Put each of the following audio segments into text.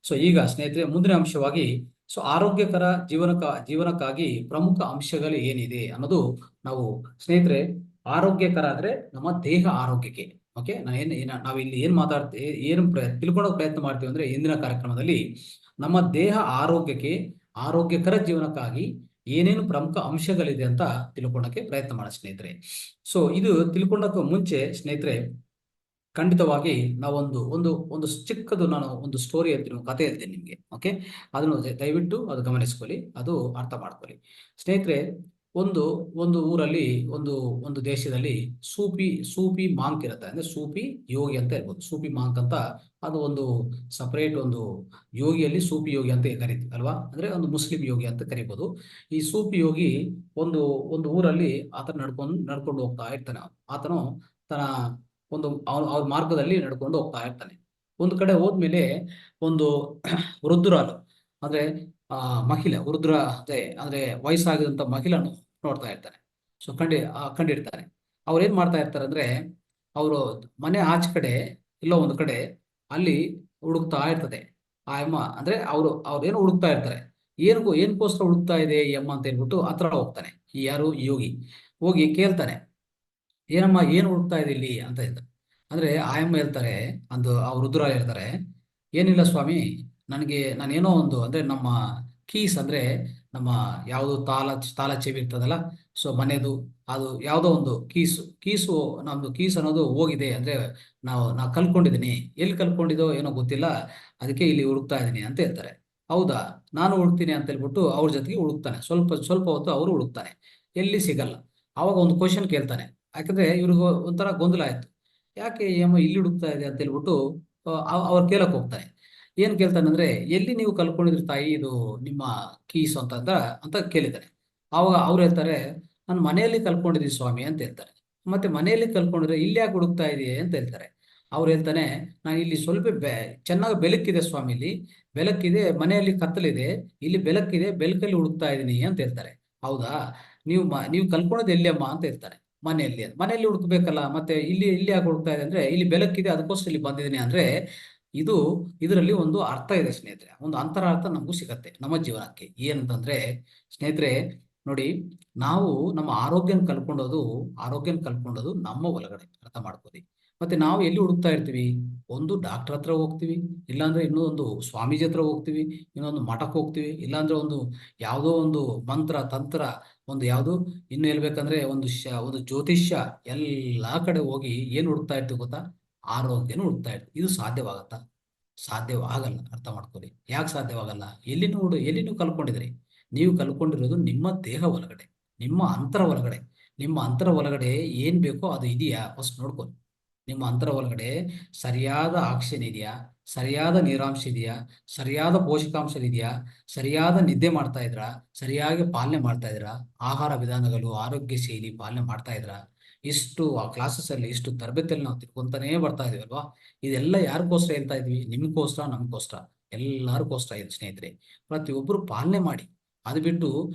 So ಈಗ ಸ್ನೇಹಿತರೆ ಮುಂದಿನ ಅಂಶವಾಗಿ ಆರೋಗ್ಯಕರ ಜೀವನಕ್ಕಾಗಿ ಪ್ರಮುಖ ಅಂಶಗಳು ಏನಿದೆ ಅನ್ನೋದು ನಾವು ಸ್ನೇಹಿತರೆ. ಆರೋಗ್ಯಕರ ಅಂದ್ರೆ ನಮ್ಮ ದೇಹ ಆರೋಗ್ಯಕ್ಕೆ. ಓಕೆ, ನಾವು ಇಲ್ಲಿ ಏನ್ ಮಾತಾಡ್ತೀವಿ, ತಿಳ್ಕೊಳ್ಳೋ ಪ್ರಯತ್ನ ಮಾಡ್ತೀವಿ ಅಂದ್ರೆ ಇಂದಿನ ಕಾರ್ಯಕ್ರಮದಲ್ಲಿ ನಮ್ಮ ದೇಹ ಆರೋಗ್ಯಕ್ಕೆ, ಆರೋಗ್ಯಕರ ಜೀವನಕ್ಕಾಗಿ ಏನೇನು ಪ್ರಮುಖ ಅಂಶಗಳಿದೆ ಅಂತ ತಿಳ್ಕೊಳ್ಳೋಕೆ ಪ್ರಯತ್ನ ಮಾಡೋಣ ಸ್ನೇಹಿತರೆ. ಸೊ ಇದು ತಿಳ್ಕೊಳ್ಳೋಕೆ ಮುಂಚೆ ಸ್ನೇಹಿತರೆ, ಖಂಡಿತವಾಗಿ ನಾವೊಂದು ಒಂದು ಒಂದು ಚಿಕ್ಕದು ನಾನು ಒಂದು ಸ್ಟೋರಿ ಹೇಳ್ತೀನಿ, ಕಥೆ ಹೇಳ್ತೀನಿ ನಿಮಗೆ. ಓಕೆ, ಅದನ್ನು ದಯವಿಟ್ಟು ಅದು ಗಮನಿಸ್ಕೊಳ್ಳಿ, ಅದು ಅರ್ಥ ಮಾಡ್ಕೊಳ್ಳಿ ಸ್ನೇಹಿತರೆ. ಒಂದು ಒಂದು ಊರಲ್ಲಿ, ಒಂದು ಒಂದು ದೇಶದಲ್ಲಿ ಸೂಫಿ ಮಾಂಕ್ ಇರುತ್ತೆ. ಅಂದ್ರೆ ಸೂಫಿ ಯೋಗಿ ಅಂತ ಹೇಳ್ಬೋದು. ಸೂಫಿ ಮಾಂಕ್ ಅಂತ ಅದು ಒಂದು ಸಪರೇಟ್ ಒಂದು ಯೋಗಿಯಲ್ಲಿ ಸೂಫಿ ಯೋಗಿ ಅಂತ ಕರಿತೀವಿ ಅಲ್ವಾ. ಅಂದ್ರೆ ಒಂದು ಮುಸ್ಲಿಂ ಯೋಗಿ ಅಂತ ಕರಿಬೋದು. ಈ ಸೂಫಿ ಯೋಗಿ ಒಂದು ಒಂದು ಊರಲ್ಲಿ ಆತ ನಡ್ಕೊಂಡು ಹೋಗ್ತಾ ಇರ್ತಾನೆ. ಆತನು ತನ್ನ ಅವ್ರ ಮಾರ್ಗದಲ್ಲಿ ನಡ್ಕೊಂಡು ಹೋಗ್ತಾ ಇರ್ತಾನೆ. ಒಂದು ಕಡೆ ಹೋದ್ಮೇಲೆ ಒಂದು ವೃದ್ಧರಾಲು, ಅಂದ್ರೆ ಮಹಿಳೆ, ವೃದ್ಧ ಅಂದ್ರೆ ವಯಸ್ಸಾಗಿದಂತ ಮಹಿಳೆಯನ್ನು ನೋಡ್ತಾ ಇರ್ತಾನೆ. ಸೊ ಕಂಡಿರ್ತಾನೆ. ಅವ್ರು ಏನ್ ಮಾಡ್ತಾ ಇರ್ತಾರೆ ಅಂದ್ರೆ, ಅವರು ಮನೆ ಆಚೆ ಕಡೆ ಎಲ್ಲೋ ಒಂದು ಕಡೆ ಅಲ್ಲಿ ಹುಡುಕ್ತಾ ಇರ್ತದೆ ಆ ಅಮ್ಮ. ಅಂದ್ರೆ ಅವ್ರೇನು ಹುಡುಕ್ತಾ ಇರ್ತಾರೆ, ಏನಕ್ಕೋಸ್ಕರ ಹುಡುಕ್ತಾ ಇದೆ ಈ ಅಮ್ಮ ಅಂತ ಹೇಳ್ಬಿಟ್ಟು ಹತ್ರ ಹೋಗ್ತಾನೆ. ಈ ಯಾರು ಯೋಗಿ ಹೋಗಿ ಕೇಳ್ತಾನೆ, ಏನಮ್ಮ ಏನು ಹುಡುಕ್ತಾ ಇದೆ ಇಲ್ಲಿ ಅಂತ ಹೇಳ್ತಾರೆ. ಅಂದ್ರೆ ಆಯಮ್ಮ ಹೇಳ್ತಾರೆ, ಅವ್ರ ರುದ್ರ ಹೇಳ್ತಾರೆ, ಏನಿಲ್ಲ ಸ್ವಾಮಿ, ನಾನೇನೋ ಒಂದು, ಅಂದ್ರೆ ನಮ್ಮ ಕೀಸ್, ಅಂದ್ರೆ ನಮ್ಮ ಯಾವುದು ತಾಲ ಚೆವಿ ಇರ್ತದಲ್ಲ, ಸೊ ಮನೆದು, ಅದು ಯಾವುದೋ ಒಂದು ಕೀಸು ನಮ್ದು ಕೀಸ್ ಅನ್ನೋದು ಹೋಗಿದೆ. ಅಂದ್ರೆ ನಾ ಕಲ್ಕೊಂಡಿದ್ದೀನಿ, ಎಲ್ಲಿ ಕಲ್ಕೊಂಡಿದೋ ಏನೋ ಗೊತ್ತಿಲ್ಲ, ಅದಕ್ಕೆ ಇಲ್ಲಿ ಹುಡುಕ್ತಾ ಇದ್ದೀನಿ ಅಂತ ಹೇಳ್ತಾರೆ. ಹೌದಾ, ನಾನು ಹುಡುಕ್ತೀನಿ ಅಂತ ಹೇಳ್ಬಿಟ್ಟು ಅವ್ರ ಜೊತೆಗೆ ಹುಡುಕ್ತಾನೆ. ಸ್ವಲ್ಪ ಸ್ವಲ್ಪ ಹೊತ್ತು ಅವರು ಹುಡುಕ್ತಾನೆ, ಎಲ್ಲಿ ಸಿಗಲ್ಲ. ಅವಾಗ ಒಂದು ಕ್ವಶನ್ ಕೇಳ್ತಾನೆ. ಯಾಕಂದ್ರೆ ಇವ್ರಿಗೆ ಒಂಥರ ಗೊಂದಲ ಆಯ್ತು, ಯಾಕೆ ಈ ಅಮ್ಮ ಇಲ್ಲಿ ಹುಡುಕ್ತಾ ಇದೆ ಅಂತ ಹೇಳ್ಬಿಟ್ಟು ಅವ್ರು ಕೇಳಕ್ ಹೋಗ್ತಾನೆ. ಏನ್ ಕೇಳ್ತಾನೆ ಅಂದ್ರೆ, ಎಲ್ಲಿ ನೀವು ಕಲ್ಕೊಂಡಿದ್ರಿ ತಾಯಿ ಇದು ನಿಮ್ಮ ಕೀಸ್ ಅಂತ ಕೇಳಿದ್ದಾನೆ. ಅವಾಗ ಅವ್ರು ಹೇಳ್ತಾರೆ, ನಾನು ಮನೆಯಲ್ಲಿ ಕಲ್ಕೊಂಡಿದ್ದೀನಿ ಸ್ವಾಮಿ ಅಂತ ಹೇಳ್ತಾರೆ. ಮತ್ತೆ ಮನೆಯಲ್ಲಿ ಕಲ್ಕೊಂಡಿದ್ರೆ ಇಲ್ಲಿ ಯಾಕೆ ಹುಡುಕ್ತಾ ಇದೆಯೇ ಅಂತ ಹೇಳ್ತಾರೆ. ಅವ್ರು ಹೇಳ್ತಾನೆ, ನಾನು ಇಲ್ಲಿ ಸ್ವಲ್ಪ ಚೆನ್ನಾಗಿ ಬೆಳಕಿದೆ ಸ್ವಾಮಿ, ಇಲ್ಲಿ ಬೆಳಕಿದೆ, ಮನೆಯಲ್ಲಿ ಕತ್ತಲಿದೆ, ಇಲ್ಲಿ ಬೆಳಕಿದೆ, ಬೆಳಕಲ್ಲಿ ಹುಡುಕ್ತಾ ಇದ್ದೀನಿ ಅಂತ ಹೇಳ್ತಾರೆ. ಹೌದಾ, ನೀವು ಕಲ್ಕೊಳ್ಳೋದು ಎಲ್ಲಿ ಅಮ್ಮ ಅಂತ ಹೇಳ್ತಾರೆ. ಮನೆಯಲ್ಲಿ ಹುಡುಕ್ಬೇಕಲ್ಲ, ಮತ್ತೆ ಇಲ್ಲಿ ಯಾಕೆ ಹುಡುಕ್ತಾ ಇದೆ ಅಂದ್ರೆ, ಇಲ್ಲಿ ಬೆಳಕಿದೆ ಅದಕ್ಕೋಸ್ಕರ ಇಲ್ಲಿ ಬಂದಿದ್ದೀನಿ ಅಂದ್ರೆ, ಇದು ಇದರಲ್ಲಿ ಒಂದು ಅರ್ಥ ಇದೆ ಸ್ನೇಹಿತರೆ. ಒಂದು ಅಂತರಾರ್ಥ ನಮಗೂ ಸಿಗತ್ತೆ ನಮ್ಮ ಜೀವನಕ್ಕೆ. ಏನಂತಂದ್ರೆ ಸ್ನೇಹಿತರೆ, ನೋಡಿ, ನಾವು ನಮ್ಮ ಆರೋಗ್ಯನ ಕಲ್ಕೊಂಡೋದು ನಮ್ಮ ಒಳಗಡೆ, ಅರ್ಥ ಮಾಡ್ಕೊಳ್ಳಿ. ಮತ್ತೆ ನಾವು ಎಲ್ಲಿ ಹುಡುಕ್ತಾ ಇರ್ತೀವಿ, ಒಂದು ಡಾಕ್ಟರ್ ಹತ್ರ ಹೋಗ್ತೀವಿ, ಇಲ್ಲಾಂದ್ರೆ ಇನ್ನೊಂದು ಸ್ವಾಮೀಜಿ ಹತ್ರ ಹೋಗ್ತೀವಿ, ಇನ್ನೊಂದು ಮಠಕ್ಕೆ ಹೋಗ್ತೀವಿ, ಇಲ್ಲಾಂದ್ರೆ ಒಂದು ಯಾವುದೋ ಒಂದು ಮಂತ್ರ ತಂತ್ರ, ಒಂದು ಯಾವುದು, ಇನ್ನು ಹೇಳ್ಬೇಕಂದ್ರೆ ಒಂದು ಜ್ಯೋತಿಷ್ಯ, ಎಲ್ಲಾ ಕಡೆ ಹೋಗಿ ಏನ್ ಹುಡುಕ್ತಾ ಇರ್ತೀವಿ ಗೊತ್ತಾ, ಆರೋಗ್ಯನ ಹುಡುಕ್ತಾ ಇರ್ತೀವಿ. ಇದು ಸಾಧ್ಯವಾಗತ್ತಾ? ಸಾಧ್ಯವಾಗಲ್ಲ, ಅರ್ಥ ಮಾಡ್ಕೊಳ್ಳಿ. ಯಾಕೆ ಸಾಧ್ಯವಾಗಲ್ಲ? ಎಲ್ಲಿ ನೀವು ಕಲ್ಕೊಂಡಿದ್ರಿ? ನೀವು ಕಲ್ಕೊಂಡಿರೋದು ನಿಮ್ಮ ದೇಹ ಒಳಗಡೆ, ನಿಮ್ಮ ಅಂತರ ಒಳಗಡೆ. ನಿಮ್ಮ ಅಂತರ ಒಳಗಡೆ ಏನ್ ಬೇಕೋ ಅದು ಇದೆಯಾ ಫಸ್ಟ್ ನೋಡ್ಕೊಳ್ಳಿ. ನಿಮ್ಮ ಅಂತರ ಒಳಗಡೆ ಸರಿಯಾದ ಆಕ್ಸಿಜನ್ ಇದೆಯಾ, ಸರಿಯಾದ ನೀರಾಂಶ ಇದೆಯಾ, ಸರಿಯಾದ ಪೋಷಕಾಂಶ ಇದೆಯಾ, ಸರಿಯಾದ ನಿದ್ದೆ ಮಾಡ್ತಾ ಇದ್ರಾ, ಸರಿಯಾಗಿ ಪಾಲನೆ ಮಾಡ್ತಾ ಇದ್ರಾ, ಆಹಾರ ವಿಧಾನಗಳು, ಆರೋಗ್ಯ ಶೈಲಿ ಪಾಲನೆ ಮಾಡ್ತಾ ಇದ್ರಾ? ಇಷ್ಟು ಆ ಕ್ಲಾಸಸ್ ಅಲ್ಲಿ, ಇಷ್ಟು ತರಬೇತಿಯಲ್ಲಿ ನಾವು ತಿಳ್ಕೊಂತಾನೇ ಬರ್ತಾ ಇದೀವಿ ಅಲ್ವಾ. ಇದೆಲ್ಲ ಯಾರಿಗೋಸ್ಕರ ಹೇಳ್ತಾ ಇದ್ವಿ? ನಿಮ್ಗೋಸ್ಕರ, ನಮ್ಗೋಸ್ಕರ, ಎಲ್ಲಾರ್ಗೋಸ್ಕರ ಇದೆ ಸ್ನೇಹಿತರೆ. ಪ್ರತಿಯೊಬ್ಬರು ಪಾಲನೆ ಮಾಡಿ. ಅದು ಬಿಟ್ಟು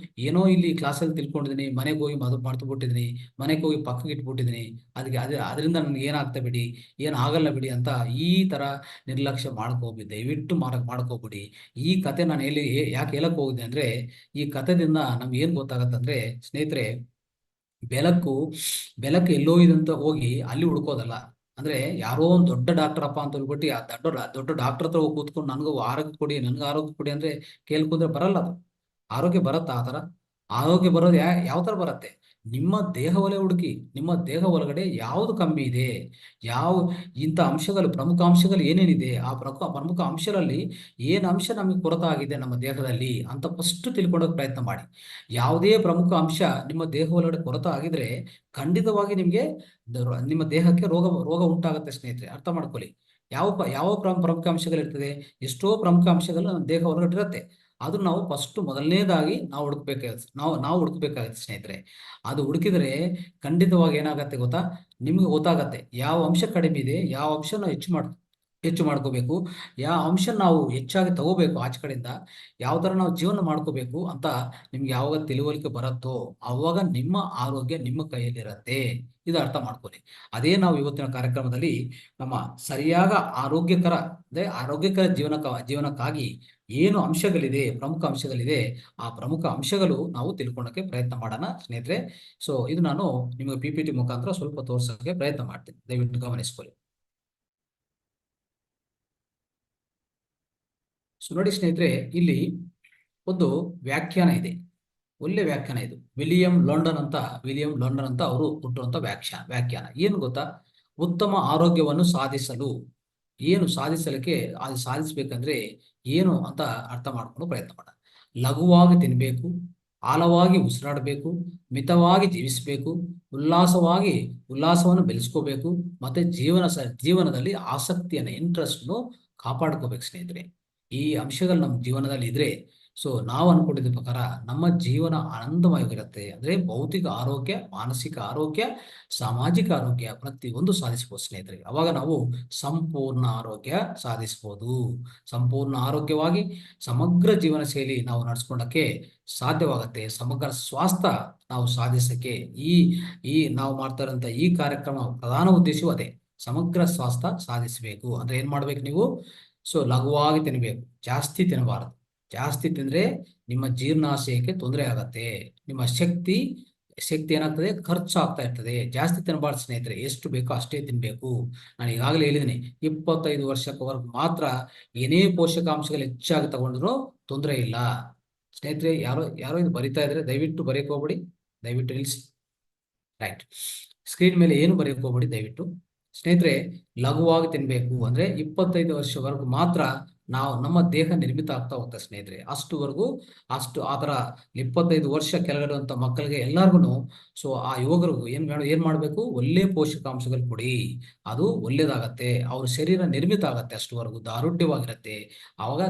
ಏನೋ ಇಲ್ಲಿ ಕ್ಲಾಸಲ್ಲಿ ತಿಳ್ಕೊಂಡಿದ್ದೀನಿ, ಮನೆಗೆ ಹೋಗಿ ಮರ್ತು ಬಿಟ್ಟಿದ್ದೀನಿ, ಮನೆಗೆ ಹೋಗಿ ಪಕ್ಕಕ್ಕೆ ಇಟ್ಬಿಟ್ಟಿದ್ದೀನಿ, ಅದರಿಂದ ನನ್ಗೆ ಏನಾಗ್ತಾ ಬಿಡಿ, ಏನ್ ಆಗಲ್ಲ ಬಿಡಿ ಅಂತ ಈ ತರ ನಿರ್ಲಕ್ಷ್ಯ ಮಾಡ್ಕೋಬಿಡಿ. ದಯವಿಟ್ಟು ಮಾಡ್ಕೋಬಿಡಿ. ಈ ಕತೆ ನಾನು ಯಾಕೆ ಹೇಳಕ್ ಹೋಗಿದ್ದೆ ಅಂದ್ರೆ, ಈ ಕಥೆದಿಂದ ನಮ್ಗೆ ಏನ್ ಗೊತ್ತಾಗತ್ತಂದ್ರೆ ಸ್ನೇಹಿತರೆ, ಬೆಳಕು ಬೆಳಕು ಎಲ್ಲೋ ಇದಂತ ಹೋಗಿ ಅಲ್ಲಿ ಹುಡ್ಕೋದಲ್ಲ. ಅಂದ್ರೆ ಯಾರೋ ಒಂದು ದೊಡ್ಡ ಡಾಕ್ಟರ್ ಅಪ್ಪ ಅಂತ ಹೇಳ್ಬಿಟ್ಟು ಆ ದೊಡ್ಡ ಡಾಕ್ಟರ್ ಹತ್ರ ಹೋಗಿ ಕೂತ್ಕೊಂಡು ನನಗೂ ಆರೋಗ್ಯ ಕೊಡಿ, ನನ್ಗೆ ಆರೋಗ್ಯ ಕೊಡಿ ಅಂದ್ರೆ ಕೇಳ್ಕೊಂಡ್ರೆ ಬರಲ್ಲ ಅದು. ಆರೋಗ್ಯ ಬರುತ್ತಾ ಆ ತರ? ಆರೋಗ್ಯ ಬರೋದು ಯಾವ ತರ ಬರುತ್ತೆ? ನಿಮ್ಮ ದೇಹ ಹುಡುಕಿ. ನಿಮ್ಮ ದೇಹ ಒಳಗಡೆ ಯಾವುದು ಕಮ್ಮಿ ಇದೆ, ಯಾವ ಇಂಥ ಅಂಶಗಳು, ಪ್ರಮುಖ ಅಂಶಗಳು ಏನೇನಿದೆ, ಆ ಪ್ರಮುಖ ಅಂಶಗಳಲ್ಲಿ ಏನ್ ಅಂಶ ನಮಗೆ ಕೊರತೆ ಆಗಿದೆ ನಮ್ಮ ದೇಹದಲ್ಲಿ ಅಂತ ಫಸ್ಟ್ ತಿಳ್ಕೊಳ್ಳೋಕೆ ಪ್ರಯತ್ನ ಮಾಡಿ. ಯಾವುದೇ ಪ್ರಮುಖ ಅಂಶ ನಿಮ್ಮ ದೇಹ ಒಳಗಡೆ ಕೊರತೆ ಆಗಿದ್ರೆ ಖಂಡಿತವಾಗಿ ನಿಮ್ಮ ದೇಹಕ್ಕೆ ರೋಗ ಉಂಟಾಗುತ್ತೆ ಸ್ನೇಹಿತರೆ, ಅರ್ಥ ಮಾಡ್ಕೊಳ್ಳಿ. ಯಾವ ಪ್ರಮುಖ ಅಂಶಗಳಿರ್ತದೆ? ಎಷ್ಟೋ ಪ್ರಮುಖ ಅಂಶಗಳು ನಮ್ಮ ದೇಹ ಹೊರಗಡೆ ಇರುತ್ತೆ. ಅದು ನಾವು ಫಸ್ಟ್ ಮೊದಲನೇದಾಗಿ ನಾವು ಹುಡುಕ್ಬೇಕಾಗತ್ತೆ ಸ್ನೇಹಿತರೆ. ಅದು ಹುಡುಕಿದ್ರೆ ಖಂಡಿತವಾಗಿ ಏನಾಗತ್ತೆ ಗೊತ್ತಾ, ನಿಮ್ಗೆ ಗೊತ್ತಾಗತ್ತೆ ಯಾವ ಅಂಶ ಕಡಿಮೆ ಇದೆ, ಯಾವ ಅಂಶ ನಾವು ಹೆಚ್ಚು ಹೆಚ್ಚು ಮಾಡ್ಕೋಬೇಕು, ಯಾವ ಅಂಶ ನಾವು ಹೆಚ್ಚಾಗಿ ತಗೋಬೇಕು ಆಚೆ ಕಡೆಯಿಂದ, ಯಾವ ಥರ ನಾವು ಜೀವನ ಮಾಡ್ಕೋಬೇಕು ಅಂತ ನಿಮ್ಗೆ ಯಾವಾಗ ತಿಳುವಳಿಕೆ ಬರುತ್ತೋ ಆವಾಗ ನಿಮ್ಮ ಆರೋಗ್ಯ ನಿಮ್ಮ ಕೈಯಲ್ಲಿರುತ್ತೆ. ಇದು ಅರ್ಥ ಮಾಡ್ಕೊಳ್ಳಿ. ಅದೇ ನಾವು ಇವತ್ತಿನ ಕಾರ್ಯಕ್ರಮದಲ್ಲಿ ನಮ್ಮ ಸರಿಯಾದ ಆರೋಗ್ಯಕರ ಆರೋಗ್ಯಕರ ಜೀವನಕ್ಕಾಗಿ ಏನು ಅಂಶಗಳಿದೆ, ಪ್ರಮುಖ ಅಂಶಗಳಿದೆ, ಆ ಪ್ರಮುಖ ಅಂಶಗಳು ನಾವು ತಿಳ್ಕೊಳ್ಳೋಕೆ ಪ್ರಯತ್ನ ಮಾಡೋಣ ಸ್ನೇಹಿತರೆ. ಸೊ ಇದು ನಾನು ನಿಮಗೆ PPT ಮುಖಾಂತರ ಸ್ವಲ್ಪ ತೋರ್ಸೋಕೆ ಪ್ರಯತ್ನ ಮಾಡ್ತೀನಿ, ದಯವಿಟ್ಟು ಗಮನಿಸ್ಕೊಳ್ಳಿ. ಸೊ ನೋಡಿ ಸ್ನೇಹಿತರೆ, ಇಲ್ಲಿ ಒಂದು ವ್ಯಾಖ್ಯಾನ ಇದೆ, ಒಳ್ಳೆ ವ್ಯಾಖ್ಯಾನ ಇದು. ವಿಲಿಯಂ ಲಂಡನ್ ಅಂತ ಅವರು ಕೊಟ್ಟಿರುವಂತ ವ್ಯಾಖ್ಯಾನ ಏನು ಗೊತ್ತಾ? ಉತ್ತಮ ಆರೋಗ್ಯವನ್ನು ಸಾಧಿಸಲು ಏನು ಸಾಧಿಸಲಿಕ್ಕೆ ಅದು ಸಾಧಿಸಬೇಕಂದ್ರೆ ಏನು ಅಂತ ಅರ್ಥ ಮಾಡ್ಕೊಂಡು ಪ್ರಯತ್ನ ಮಾಡ. ಲಘುವಾಗಿ ತಿನ್ನಬೇಕು, ಆಳವಾಗಿ ಉಸಿರಾಡಬೇಕು, ಮಿತವಾಗಿ ಜೀವಿಸಬೇಕು, ಉಲ್ಲಾಸವನ್ನು ಬೆಳೆಸ್ಕೋಬೇಕು, ಮತ್ತೆ ಜೀವನದಲ್ಲಿ ಆಸಕ್ತಿಯನ್ನು ಇಂಟ್ರೆಸ್ಟ್ನು ಕಾಪಾಡ್ಕೋಬೇಕು ಸ್ನೇಹಿತರೆ. ಈ ಅಂಶಗಳು ನಮ್ಮ ಜೀವನದಲ್ಲಿ ಇದ್ರೆ ಸೊ ನಾವು ಅನ್ಕೊಂಡಿದ್ದ ಪ್ರಕಾರ ನಮ್ಮ ಜೀವನ ಆನಂದಮಯವಾಗಿರುತ್ತೆ. ಅಂದ್ರೆ ಭೌತಿಕ ಆರೋಗ್ಯ, ಮಾನಸಿಕ ಆರೋಗ್ಯ, ಸಾಮಾಜಿಕ ಆರೋಗ್ಯ ಪ್ರತಿಯೊಂದು ಸಾಧಿಸಬಹುದು ಸ್ನೇಹಿತರೆ. ಅವಾಗ ನಾವು ಸಂಪೂರ್ಣ ಆರೋಗ್ಯ ಸಾಧಿಸಬಹುದು. ಸಂಪೂರ್ಣ ಆರೋಗ್ಯವಾಗಿ ಸಮಗ್ರ ಜೀವನ ಶೈಲಿ ನಾವು ನಡೆಸ್ಕೊಂಡಕ್ಕೆ ಸಾಧ್ಯವಾಗುತ್ತೆ. ಸಮಗ್ರ ಸ್ವಾಸ್ಥ್ಯ ನಾವು ಸಾಧಿಸಕ್ಕೆ ಈ ಈ ನಾವು ಮಾಡ್ತಾ ಇರೋಂಥ ಈ ಕಾರ್ಯಕ್ರಮ ಪ್ರಧಾನ ಉದ್ದೇಶವೂ ಅದೇ, ಸಮಗ್ರ ಸ್ವಾಸ್ಥ್ಯ ಸಾಧಿಸಬೇಕು. ಅಂದ್ರೆ ಏನ್ ಮಾಡ್ಬೇಕು ನೀವು? ಸೊ ಲಘುವಾಗಿ ತಿನ್ನಬೇಕು, ಜಾಸ್ತಿ ತಿನ್ನಬಾರದು. ಜಾಸ್ತಿ ತಿಂದ್ರೆ ನಿಮ್ಮ ಜೀರ್ಣಾಶಯಕ್ಕೆ ತೊಂದರೆ ಆಗತ್ತೆ, ನಿಮ್ಮ ಶಕ್ತಿ ಏನಾಗ್ತದೆ, ಖರ್ಚು ಆಗ್ತಾ ಇರ್ತದೆ. ಜಾಸ್ತಿ ತಿನ್ನಬಾರ್ದು ಸ್ನೇಹಿತರೆ, ಎಷ್ಟು ಬೇಕೋ ಅಷ್ಟೇ ತಿನ್ಬೇಕು. ನಾನು ಈಗಾಗಲೇ ಹೇಳಿದ್ದೀನಿ, 25 ವರ್ಷಕ್ಕವರೆಗೂ ಮಾತ್ರ ಏನೇ ಪೋಷಕಾಂಶಗಳು ಹೆಚ್ಚಾಗಿ ತಗೊಂಡ್ರು ತೊಂದರೆ ಇಲ್ಲ ಸ್ನೇಹಿತರೆ. ಯಾರೋ ಇದು ಬರಿತಾ ಇದ್ರೆ ದಯವಿಟ್ಟು ಬರೆಯಕ್ಕೆ ಹೋಗ್ಬೇಡಿ, ದಯವಿಟ್ಟು ನಿಲ್ಸಿ. ರೈಟ್, ಸ್ಕ್ರೀನ್ ಮೇಲೆ ಏನು ಬರೆಯಕ್ಕೆ ಹೋಗ್ಬೇಡಿ ದಯವಿಟ್ಟು ಸ್ನೇಹಿತರೆ. ಲಘುವಾಗಿ ತಿನ್ಬೇಕು ಅಂದ್ರೆ 25 ವರ್ಷವರೆಗೂ ಮಾತ್ರ ನಮ್ಮ ದೇಹ ನಿರ್ಮಿತ ಆಗ್ತಾ ಹೋಗ್ತದೆ ಸ್ನೇಹಿತರೆ. ಅಷ್ಟು ಆತರ 25 ವರ್ಷ ಕೆಳಗಡೆ ಅಂತ ಮಕ್ಕಳಿಗೆ ಎಲ್ಲರಿಗೂ ಸೊ ಆ ಯುವಕರಿಗೂ ಏನ್ ಮಾಡ್ಬೇಕು? ಒಳ್ಳೆ ಪೋಷಕಾಂಶಗಳು ಕೊಡಿ, ಅದು ಒಳ್ಳೇದಾಗತ್ತೆ, ಅವ್ರ ಶರೀರ ನಿರ್ಮಿತ ಆಗತ್ತೆ, ಅಷ್ಟುವರೆಗೂ ದಾರುಢ್ಯವಾಗಿರುತ್ತೆ. ಆವಾಗ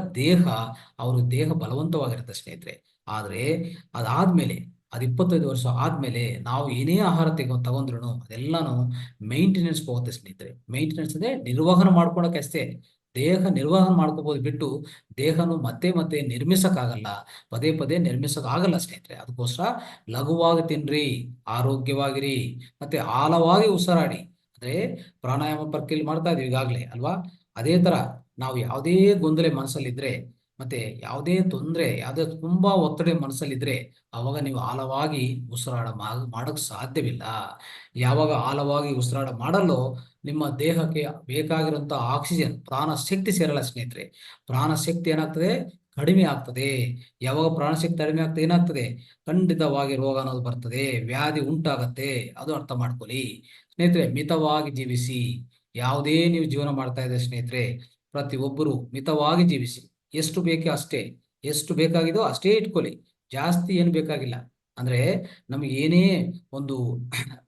ಅವ್ರ ದೇಹ ಬಲವಂತವಾಗಿರುತ್ತೆ ಸ್ನೇಹಿತರೆ. ಆದ್ರೆ ಅದಾದ್ಮೇಲೆ 25 ವರ್ಷ ಆದ್ಮೇಲೆ ನಾವು ಏನೇ ಆಹಾರ ತಗೊಂಡ್ರು ಅದೆಲ್ಲಾನು ಮೇಂಟೆನೆನ್ಸ್ ಹೋಗುತ್ತೆ ಸ್ನೇಹಿತರೆ. ಮೇಂಟೆನೆನ್ಸ್ ಅಂದ್ರೆ ನಿರ್ವಹಣೆ ಮಾಡ್ಕೊಳಕ್ಕೆ ಅಷ್ಟೇ. ದೇಹ ನಿರ್ವಹಣೆ ಮಾಡ್ಕೋಬಹುದು ಬಿಟ್ಟು ದೇಹನು ಮತ್ತೆ ನಿರ್ಮಿಸಕ್ಕಾಗಲ್ಲ, ಪದೇ ನಿರ್ಮಿಸಕ್ ಆಗಲ್ಲ ಸ್ನೇಹಿತರೆ. ಅದಕ್ಕೋಸ್ಕರ ಲಘುವಾಗಿ ತಿನ್ರಿ, ಆರೋಗ್ಯವಾಗಿರಿ, ಮತ್ತೆ ಆಳವಾಗಿ ಉಸಿರಾಡಿ. ಅಂದ್ರೆ ಪ್ರಾಣಾಯಾಮ ಪ್ರಕ್ರಿಯೆ ಮಾಡ್ತಾ ಇದೀವಿ ಈಗಾಗ್ಲೇ ಅಲ್ವಾ? ಅದೇ ತರ ನಾವು ಯಾವುದೇ ಗೊಂದಲ ಮನಸ್ಸಲ್ಲಿದ್ರೆ ಮತ್ತೆ ಯಾವುದೇ ತೊಂದರೆ, ಯಾವುದೇ ತುಂಬಾ ಒತ್ತಡ ಮನಸ್ಸಲ್ಲಿದ್ರೆ ಅವಾಗ ನೀವು ಆಳವಾಗಿ ಉಸಿರಾಡ ಮಾಡಕ್ ಸಾಧ್ಯವಿಲ್ಲ. ಯಾವಾಗ ಆಳವಾಗಿ ಉಸಿರಾಡ ಮಾಡಲ್ಲೋ ನಿಮ್ಮ ದೇಹಕ್ಕೆ ಬೇಕಾಗಿರುವಂತ ಆಕ್ಸಿಜನ್, ಪ್ರಾಣ ಶಕ್ತಿ ಸೇರಲ್ಲ ಸ್ನೇಹಿತರೆ. ಪ್ರಾಣ ಶಕ್ತಿ ಏನಾಗ್ತದೆ? ಕಡಿಮೆ ಆಗ್ತದೆ. ಯಾವಾಗ ಪ್ರಾಣಶಕ್ತಿ ಕಡಿಮೆ ಆಗ್ತದೆ ಏನಾಗ್ತದೆ? ಖಂಡಿತವಾಗಿ ರೋಗ ಅನ್ನೋದು ಬರ್ತದೆ, ವ್ಯಾಧಿ ಉಂಟಾಗತ್ತೆ. ಅದು ಅರ್ಥ ಮಾಡ್ಕೊಳ್ಳಿ ಸ್ನೇಹಿತರೆ. ಮಿತವಾಗಿ ಜೀವಿಸಿ. ಯಾವುದೇ ನೀವು ಜೀವನ ಮಾಡ್ತಾ ಇದ್ರೆ ಸ್ನೇಹಿತರೆ, ಪ್ರತಿಯೊಬ್ಬರು ಮಿತವಾಗಿ ಜೀವಿಸಿ. ಎಷ್ಟು ಬೇಕೋ ಅಷ್ಟೇ, ಎಷ್ಟು ಬೇಕಾಗಿದೋ ಅಷ್ಟೇ ಇಟ್ಕೊಳ್ಳಿ, ಜಾಸ್ತಿ ಏನು ಬೇಕಾಗಿಲ್ಲ. ಅಂದ್ರೆ ನಮ್ಗೆ ಏನೇ ಒಂದು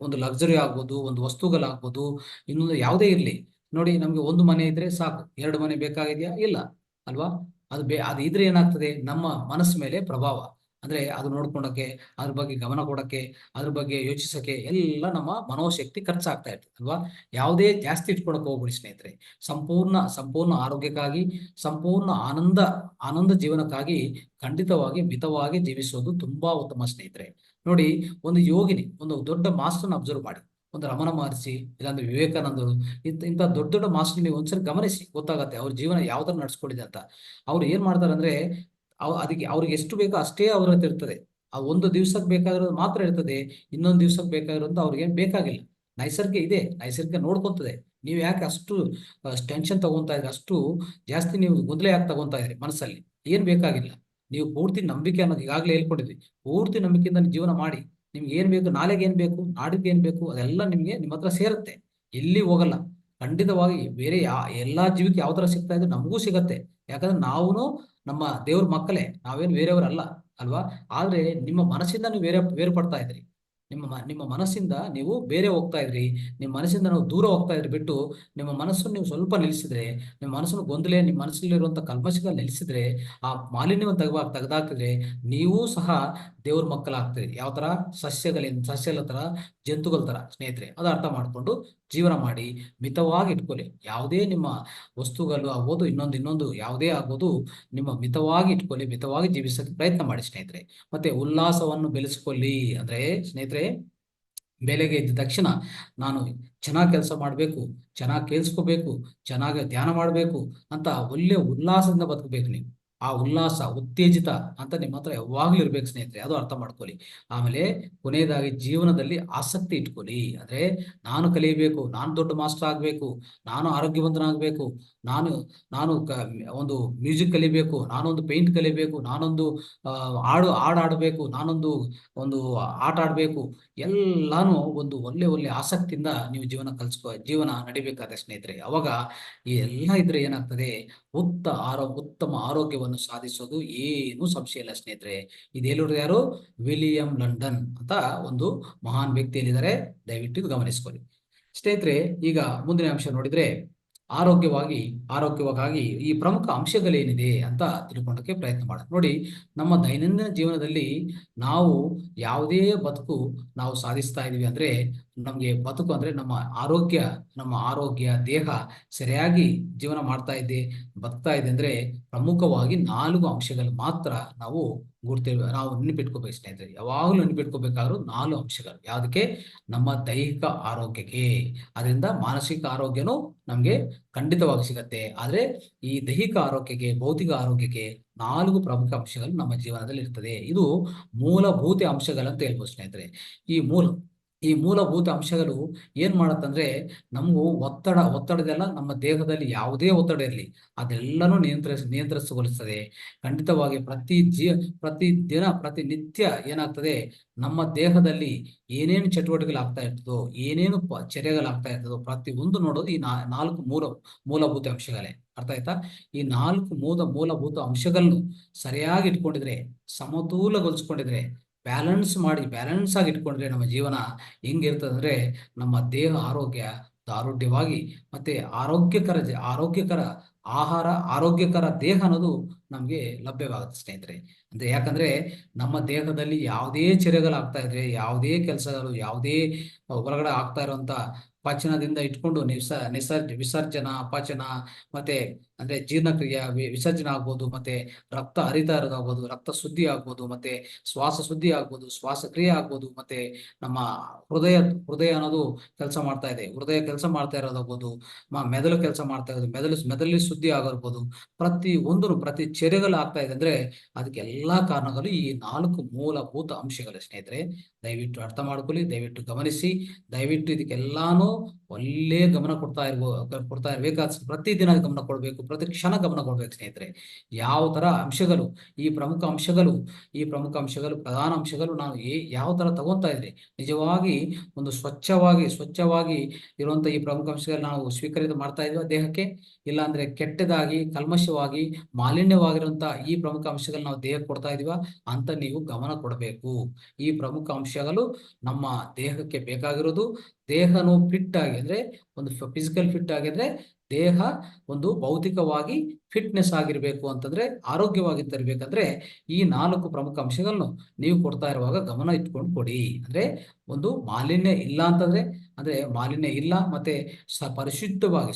ಒಂದು ಲಕ್ಸುರಿ ಆಗ್ಬೋದು, ಒಂದು ವಸ್ತುಗಳಾಗ್ಬೋದು, ಇನ್ನೊಂದು ಯಾವುದೇ ಇರ್ಲಿ ನೋಡಿ, ನಮ್ಗೆ ಒಂದು ಮನೆ ಇದ್ರೆ ಸಾಕು, 2 ಮನೆ ಬೇಕಾಗಿದೆಯಾ? ಇಲ್ಲ ಅಲ್ವಾ? ಅದು ಇದ್ರೆ ಏನಾಗ್ತದೆ? ನಮ್ಮ ಮನಸ್ಸು ಮೇಲೆ ಪ್ರಭಾವ, ಅಂದ್ರೆ ಅದು ನೋಡ್ಕೊಳಕ್ಕೆ, ಅದ್ರ ಬಗ್ಗೆ ಗಮನ ಕೊಡಕ್ಕೆ, ಅದ್ರ ಬಗ್ಗೆ ಯೋಚಿಸಕ್ಕೆ ಎಲ್ಲ ನಮ್ಮ ಮನೋಶಕ್ತಿ ಖರ್ಚಾಗ್ತಾ ಇರ್ತದೆ ಅಲ್ವಾ? ಯಾವುದೇ ಜಾಸ್ತಿ ಇಟ್ಕೊಳಕ್ ಹೋಗ್ಬಿಡಿ ಸ್ನೇಹಿತರೆ. ಸಂಪೂರ್ಣ ಆರೋಗ್ಯಕ್ಕಾಗಿ, ಸಂಪೂರ್ಣ ಆನಂದ ಜೀವನಕ್ಕಾಗಿ ಖಂಡಿತವಾಗಿ ಮಿತವಾಗಿ ಜೀವಿಸೋದು ತುಂಬಾ ಉತ್ತಮ ಸ್ನೇಹಿತರೆ. ನೋಡಿ, ಒಂದು ಯೋಗಿನಿ, ಒಂದು ದೊಡ್ಡ ಮಾಸ್ಟರ್ನ ಅಬ್ಸರ್ವ್ ಮಾಡಿ, ಒಂದು ರಮಣ ಮಹರ್ಷಿ, ಇಲ್ಲಾಂದ್ರೆ ವಿವೇಕಾನಂದರು, ಇಂಥ ದೊಡ್ಡ ಮಾಸ್ಟರ್ ನೀವು ಒಂದ್ಸರಿ ಗಮನಿಸಿ, ಗೊತ್ತಾಗತ್ತೆ ಅವ್ರ ಜೀವನ ಯಾವ ತರ ನಡ್ಸ್ಕೊಂಡಿದೆ ಅಂತ. ಅವ್ರು ಏನ್ ಮಾಡ್ತಾರೆ ಅಂದ್ರೆ ಅವ್ರಿಗೆ ಎಷ್ಟು ಬೇಕೋ ಅಷ್ಟೇ ಅವ್ರ ಹತ್ರ ಇರ್ತದೆ. ಆ ಒಂದು ದಿವ್ಸಕ್ಕೆ ಬೇಕಾಗಿರೋದು ಮಾತ್ರ ಇರ್ತದೆ, ಇನ್ನೊಂದು ದಿವ್ಸಕ್ಕೆ ಬೇಕಾಗಿರೋದು ಅವ್ರಿಗೆ ಬೇಕಾಗಿಲ್ಲ. ನೈಸರ್ಗಿಕ ಇದೆ, ನೈಸರ್ಗಿಕ ನೋಡ್ಕೊಂತದೆ. ನೀವು ಯಾಕೆ ಅಷ್ಟು ಟೆನ್ಷನ್ ತಗೊಂತಾ ಇದ್ರಿ? ಅಷ್ಟು ಜಾಸ್ತಿ ನೀವು ಗೊಂದಲ ಯಾಕೆ ತಗೊಂತಾ ಇದ್ರಿ ಮನಸ್ಸಲ್ಲಿ? ಏನ್ ಬೇಕಾಗಿಲ್ಲ. ನೀವು ಪೂರ್ತಿ ನಂಬಿಕೆ ಅನ್ನೋದು ಈಗಾಗಲೇ ಹೇಳ್ಕೊಂಡಿದ್ವಿ, ಪೂರ್ತಿ ನಂಬಿಕೆಯಿಂದ ಜೀವನ ಮಾಡಿ. ನಿಮ್ಗೆ ಏನ್ ಬೇಕು, ನಾಳೆಗೆ ಏನ್ ಬೇಕು, ನಾಡಿದ್ದು ಏನ್ ಬೇಕು, ಅದೆಲ್ಲ ನಿಮ್ಮ ಹತ್ರ ಸೇರುತ್ತೆ, ಎಲ್ಲಿ ಹೋಗಲ್ಲ. ಖಂಡಿತವಾಗಿ ಬೇರೆ ಎಲ್ಲಾ ಜೀವಿಗೆ ಯಾವ ತರ ಸಿಗ್ತಾ ಇದ್ರೆ ನಮಗೂ ಸಿಗತ್ತೆ. ಯಾಕಂದ್ರೆ ನಾವು ನಮ್ಮ ದೇವ್ರ ಮಕ್ಕಳೇ, ನಾವೇನು ಬೇರೆಯವರಲ್ಲ ಅಲ್ವಾ? ಆದ್ರೆ ನಿಮ್ಮ ಮನಸ್ಸಿಂದ ನೀವು ಬೇರ್ಪಡ್ತಾ ಇದ್ರಿ. ನಿಮ್ಮ ಮನಸ್ಸಿಂದ ನೀವು ಬೇರೆ ಹೋಗ್ತಾ ಇದ್ರಿ, ನಿಮ್ಮ ಮನಸ್ಸಿಂದ ನಾವು ದೂರ ಹೋಗ್ತಾ ಇದ್ರಿ ಬಿಟ್ಟು ನಿಮ್ಮ ಮನಸ್ಸನ್ನು ನೀವು ಸ್ವಲ್ಪ ನಿಲ್ಲಿಸಿದ್ರೆ, ನಿಮ್ಮ ಮನಸ್ಸನ್ನು ನಿಮ್ಮ ಮನಸ್ಸಲ್ಲಿರುವಂತ ಕಲ್ಮಶಗಳು ನಿಲ್ಲಿಸಿದ್ರೆ, ಆ ಮಾಲಿನ್ಯವನ್ನು ತೆಗೆದಾಕಿದ್ರೆ, ನೀವು ಸಹ ದೇವ್ರ ಮಕ್ಕಳಾಗ್ತೀರಿ. ಯಾವ ತರ? ಸಸ್ಯಗಳ ತರ, ಜಂತುಗಳ ತರ ಸ್ನೇಹಿತರೆ. ಅದು ಅರ್ಥ ಮಾಡ್ಕೊಂಡು ಜೀವನ ಮಾಡಿ, ಮಿತವಾಗಿ ಇಟ್ಕೊಳ್ಳಿ. ಯಾವುದೇ ನಿಮ್ಮ ವಸ್ತುಗಳು ಆಗ್ಬೋದು, ಇನ್ನೊಂದು ಯಾವುದೇ ಆಗ್ಬೋದು, ನಿಮ್ಮ ಮಿತವಾಗಿ ಇಟ್ಕೊಳ್ಳಿ, ಮಿತವಾಗಿ ಜೀವಿಸಕ್ಕೆ ಪ್ರಯತ್ನ ಮಾಡಿ ಸ್ನೇಹಿತರೆ. ಮತ್ತೆ ಉಲ್ಲಾಸವನ್ನು ಬೆಳೆಸ್ಕೊಳ್ಳಿ. ಅಂದ್ರೆ ಸ್ನೇಹಿತರೆ, ಬೆಳಗ್ಗೆ ಎದ್ದ ತಕ್ಷಣ ನಾನು ಚೆನ್ನಾಗಿ ಕೆಲಸ ಮಾಡಬೇಕು, ಚೆನ್ನಾಗಿ ಕೇಳಿಸ್ಕೋಬೇಕು, ಚೆನ್ನಾಗಿ ಧ್ಯಾನ ಮಾಡಬೇಕು ಅಂತ ಒಳ್ಳೆ ಉಲ್ಲಾಸದಿಂದ ಬದುಕಬೇಕು ನೀವು. ಆ ಉಲ್ಲಾಸ, ಉತ್ತೇಜಿತ ಅಂತ ನಿಮ್ಮ ಹತ್ರ ಯಾವಾಗ್ಲೂ ಇರ್ಬೇಕು ಸ್ನೇಹಿತರೆ. ಅದು ಅರ್ಥ ಮಾಡ್ಕೊಳ್ಳಿ. ಆಮೇಲೆ ಕೊನೆಯದಾಗಿ ಜೀವನದಲ್ಲಿ ಆಸಕ್ತಿ ಇಟ್ಕೊಳ್ಳಿ. ಅಂದ್ರೆ ನಾನು ಕಲಿಯಬೇಕು, ನಾನು ದೊಡ್ಡ ಮಾಸ್ಟರ್ ಆಗ್ಬೇಕು, ನಾನು ಆರೋಗ್ಯವಂತನಾಗಬೇಕು, ನಾನು ನಾನು ಒಂದು ಮ್ಯೂಸಿಕ್ ಕಲಿಬೇಕು, ನಾನೊಂದು ಪೇಂಟ್ ಕಲಿಬೇಕು, ನಾನೊಂದು ಹಾಡು ಆಡಬೇಕು, ನಾನೊಂದು ಒಂದು ಆಟ ಆಡಬೇಕು. ಎಲ್ಲಾನು ಒಂದು ಒಳ್ಳೆ ಆಸಕ್ತಿಯಿಂದ ನೀವು ಜೀವನ ನಡಿಬೇಕಾದ ಸ್ನೇಹಿತರೆ. ಅವಾಗ ಈ ಎಲ್ಲ ಇದ್ರೆ ಏನಾಗ್ತದೆ? ಉತ್ತಮ ಆರೋಗ್ಯವನ್ನು ಸಾಧಿಸೋದು ಏನು ಸಂಶಯ ಇಲ್ಲ ಸ್ನೇಹಿತರೆ. ಇದು ಹೇಳಿರೋದು ಯಾರು? ವಿಲಿಯಂ ಲಂಡನ್ ಅಂತ ಒಂದು ಮಹಾನ್ ವ್ಯಕ್ತಿಯಲ್ಲಿದ್ದಾರೆ. ದಯವಿಟ್ಟು ಇದು ಗಮನಿಸ್ಕೊಳ್ಳಿ ಸ್ನೇಹಿತರೆ. ಈಗ ಮುಂದಿನ ಅಂಶ ನೋಡಿದ್ರೆ, ಆರೋಗ್ಯವಾಗಿ ಈ ಪ್ರಮುಖ ಅಂಶಗಳೇನಿದೆ ಅಂತ ತಿಳ್ಕೊಳ್ಳೋಕೆ ಪ್ರಯತ್ನ ಮಾಡೋಣ. ನೋಡಿ, ನಮ್ಮ ದೈನಂದಿನ ಜೀವನದಲ್ಲಿ ನಾವು ಯಾವುದೇ ಬದುಕು ನಾವು ಸಾಧಿಸ್ತಾ ಇದೀವಿ ಅಂದ್ರೆ, ನಮಗೆ ಬದುಕು ಅಂದ್ರೆ ನಮ್ಮ ಆರೋಗ್ಯ ದೇಹ ಸರಿಯಾಗಿ ಜೀವನ ಬದುಕ್ತಾ ಇದೆ ಅಂದ್ರೆ ಪ್ರಮುಖವಾಗಿ 4 ಅಂಶಗಳು ಮಾತ್ರ ನಾವು ನಾವು ನೆನಪಿಟ್ಕೋಬೇಕು ಸ್ನೇಹಿತರೆ. ಯಾವಾಗಲೂ ನೆನಪಿಟ್ಕೋಬೇಕಾದ್ರೂ 4 ಅಂಶಗಳು. ಯಾವುದಕ್ಕೆ? ನಮ್ಮ ದೈಹಿಕ ಆರೋಗ್ಯಕ್ಕೆ. ಅದರಿಂದ ಮಾನಸಿಕ ಆರೋಗ್ಯನೂ ನಮ್ಗೆ ಖಂಡಿತವಾಗಿ ಸಿಗತ್ತೆ. ಆದ್ರೆ ಈ ದೈಹಿಕ ಆರೋಗ್ಯಕ್ಕೆ, ಭೌತಿಕ ಆರೋಗ್ಯಕ್ಕೆ 4 ಪ್ರಮುಖ ಅಂಶಗಳು ನಮ್ಮ ಜೀವನದಲ್ಲಿ ಇರ್ತದೆ. ಇದು ಮೂಲಭೂತ ಅಂಶಗಳಂತ ಹೇಳ್ಬೋದು ಸ್ನೇಹಿತರೆ. ಈ ಮೂಲಭೂತ ಅಂಶಗಳು ಏನ್ ಮಾಡತ್ತಂದ್ರೆ, ನಮಗೂ ಒತ್ತಡದೆಲ್ಲ ನಮ್ಮ ದೇಹದಲ್ಲಿ ಯಾವುದೇ ಒತ್ತಡ ಇರಲಿ ಅದೆಲ್ಲನೂ ನಿಯಂತ್ರಿಸಗೊಳಿಸ್ತದೆ. ಖಂಡಿತವಾಗಿ ಪ್ರತಿನಿತ್ಯ ಏನಾಗ್ತದೆ, ನಮ್ಮ ದೇಹದಲ್ಲಿ ಏನೇನು ಚಟುವಟಿಕೆಗಳು ಆಗ್ತಾ ಇರ್ತದೋ, ಏನೇನು ಚರ್ಯಗಳಾಗ್ತಾ ಇರ್ತದೋ ಪ್ರತಿಯೊಂದು ನೋಡೋದು ಈ 4 ಮೂಲಭೂತ ಅಂಶಗಳೇ. ಅರ್ಥ ಆಯ್ತಾ? ಈ 4 ಮೂಲಭೂತ ಅಂಶಗಳನ್ನು ಸರಿಯಾಗಿ ಇಟ್ಕೊಂಡಿದ್ರೆ, ಸಮತೋಲಗೊಳಿಸ್ಕೊಂಡಿದ್ರೆ, ಬ್ಯಾಲೆನ್ಸ್ ಆಗಿ ಇಟ್ಕೊಂಡ್ರೆ ನಮ್ಮ ಜೀವನ ಹೆಂಗಿರ್ತದೆ ಅಂದ್ರೆ, ನಮ್ಮ ದೇಹ ಆರೋಗ್ಯ ದಾರುಢ್ಯವಾಗಿ, ಮತ್ತೆ ಆರೋಗ್ಯಕರ ಆಹಾರ, ಆರೋಗ್ಯಕರ ದೇಹ ಅನ್ನೋದು ನಮ್ಗೆ ಲಭ್ಯವಾಗುತ್ತೆ ಸ್ನೇಹಿತರೆ. ಅಂದ್ರೆ ಯಾಕಂದ್ರೆ ನಮ್ಮ ದೇಹದಲ್ಲಿ ಯಾವುದೇ ಚರ್ಯಗಳಾಗ್ತಾ ಇದ್ರೆ, ಯಾವುದೇ ಕೆಲಸಗಳು, ಯಾವುದೇ ಹೊರಗಡೆ ಆಗ್ತಾ ಇರುವಂತ ಪಚನದಿಂದ ಇಟ್ಕೊಂಡು ವಿಸರ್ಜನಾ, ಪಚನ, ಮತ್ತೆ ಅಂದ್ರೆ ಜೀರ್ಣಕ್ರಿಯೆ, ವಿಸರ್ಜನೆ ಆಗ್ಬೋದು, ಮತ್ತೆ ರಕ್ತ ಹರಿತಾ ಇರೋದಾಗ್ಬೋದು, ರಕ್ತ ಶುದ್ಧಿ ಆಗ್ಬೋದು, ಮತ್ತೆ ಶ್ವಾಸ ಶುದ್ಧಿ ಆಗ್ಬೋದು, ಶ್ವಾಸಕ್ರಿಯೆ ಆಗ್ಬೋದು, ಮತ್ತೆ ನಮ್ಮ ಹೃದಯ ಅನ್ನೋದು ಕೆಲಸ ಮಾಡ್ತಾ ಇದೆ, ಹೃದಯ ಕೆಲಸ ಮಾಡ್ತಾ ಇರೋದಾಗ್ಬೋದು, ಮೆದುಳು ಕೆಲಸ ಮಾಡ್ತಾ ಇರೋದು, ಮೆದುಳು ಶುದ್ಧಿ ಆಗಿರ್ಬೋದು. ಪ್ರತಿ ಚರ್ಯಗಳು ಆಗ್ತಾ ಇದೆ ಅಂದ್ರೆ ಅದಕ್ಕೆ ಎಲ್ಲಾ ಕಾರಣಗಳು ಈ 4 ಮೂಲಭೂತ ಅಂಶಗಳು ಸ್ನೇಹಿತರೆ. ದಯವಿಟ್ಟು ಅರ್ಥ ಮಾಡ್ಕೊಳ್ಳಿ, ದಯವಿಟ್ಟು ಗಮನಿಸಿ, ದಯವಿಟ್ಟು ಇದಕ್ಕೆಲ್ಲಾನು ಒಳ್ಳೆ ಗಮನ ಕೊಡ್ತಾ ಇರ್ಬೇಕಾದ, ಪ್ರತಿದಿನ ಗಮನ ಕೊಡ್ಬೇಕು, ಪ್ರತಿ ಕ್ಷಣ ಗಮನ ಕೊಡ್ಬೇಕು ಸ್ನೇಹಿತರೆ. ಯಾವ ತರ ಅಂಶಗಳು, ಈ ಪ್ರಮುಖ ಅಂಶಗಳು, ಪ್ರಧಾನ ಅಂಶಗಳು ನಾವು ಯಾವ ತರ ತಗೊಂತಾ ಇದ್ರಿ, ನಿಜವಾಗಿ ಒಂದು ಸ್ವಚ್ಛವಾಗಿ ಇರುವಂತ ಈ ಪ್ರಮುಖ ಅಂಶಗಳು ನಾವು ಸ್ವೀಕರಿತ ಮಾಡ್ತಾ ಇದೀವ ದೇಹಕ್ಕೆ, ಇಲ್ಲ ಅಂದ್ರೆ ಕೆಟ್ಟದಾಗಿ, ಕಲ್ಮಶವಾಗಿ, ಮಾಲಿನ್ಯವಾಗಿರುವಂತ ಈ ಪ್ರಮುಖ ಅಂಶಗಳು ನಾವು ದೇಹಕ್ಕೆ ಕೊಡ್ತಾ ಇದೀವ ಅಂತ ನೀವು ಗಮನ ಕೊಡಬೇಕು. ಈ ಪ್ರಮುಖ ಅಂಶಗಳು ನಮ್ಮ ದೇಹಕ್ಕೆ ಬೇಕಾಗಿರೋದು. ದೇಹನು ಫಿಟ್ ಆಗಿ ಅಂದ್ರೆ ಒಂದು ಫಿಸಿಕಲ್ ಫಿಟ್ ಆಗಿದ್ರೆ, ದೇಹ ಒಂದು ಭೌತಿಕವಾಗಿ ಫಿಟ್ನೆಸ್ ಆಗಿರ್ಬೇಕು ಅಂತಂದ್ರೆ, ಆರೋಗ್ಯವಾಗಿ ತರಬೇಕಂದ್ರೆ ಈ 4 ಪ್ರಮುಖ ಅಂಶಗಳನ್ನು ನೀವು ಕೊಡ್ತಾ ಇರುವಾಗ ಗಮನ ಇಟ್ಕೊಂಡು ಕೊಡಿ. ಅಂದ್ರೆ ಒಂದು ಮಾಲಿನ್ಯ ಇಲ್ಲ ಅಂತಂದ್ರೆ, ಮಾಲಿನ್ಯ ಇಲ್ಲ, ಮತ್ತೆ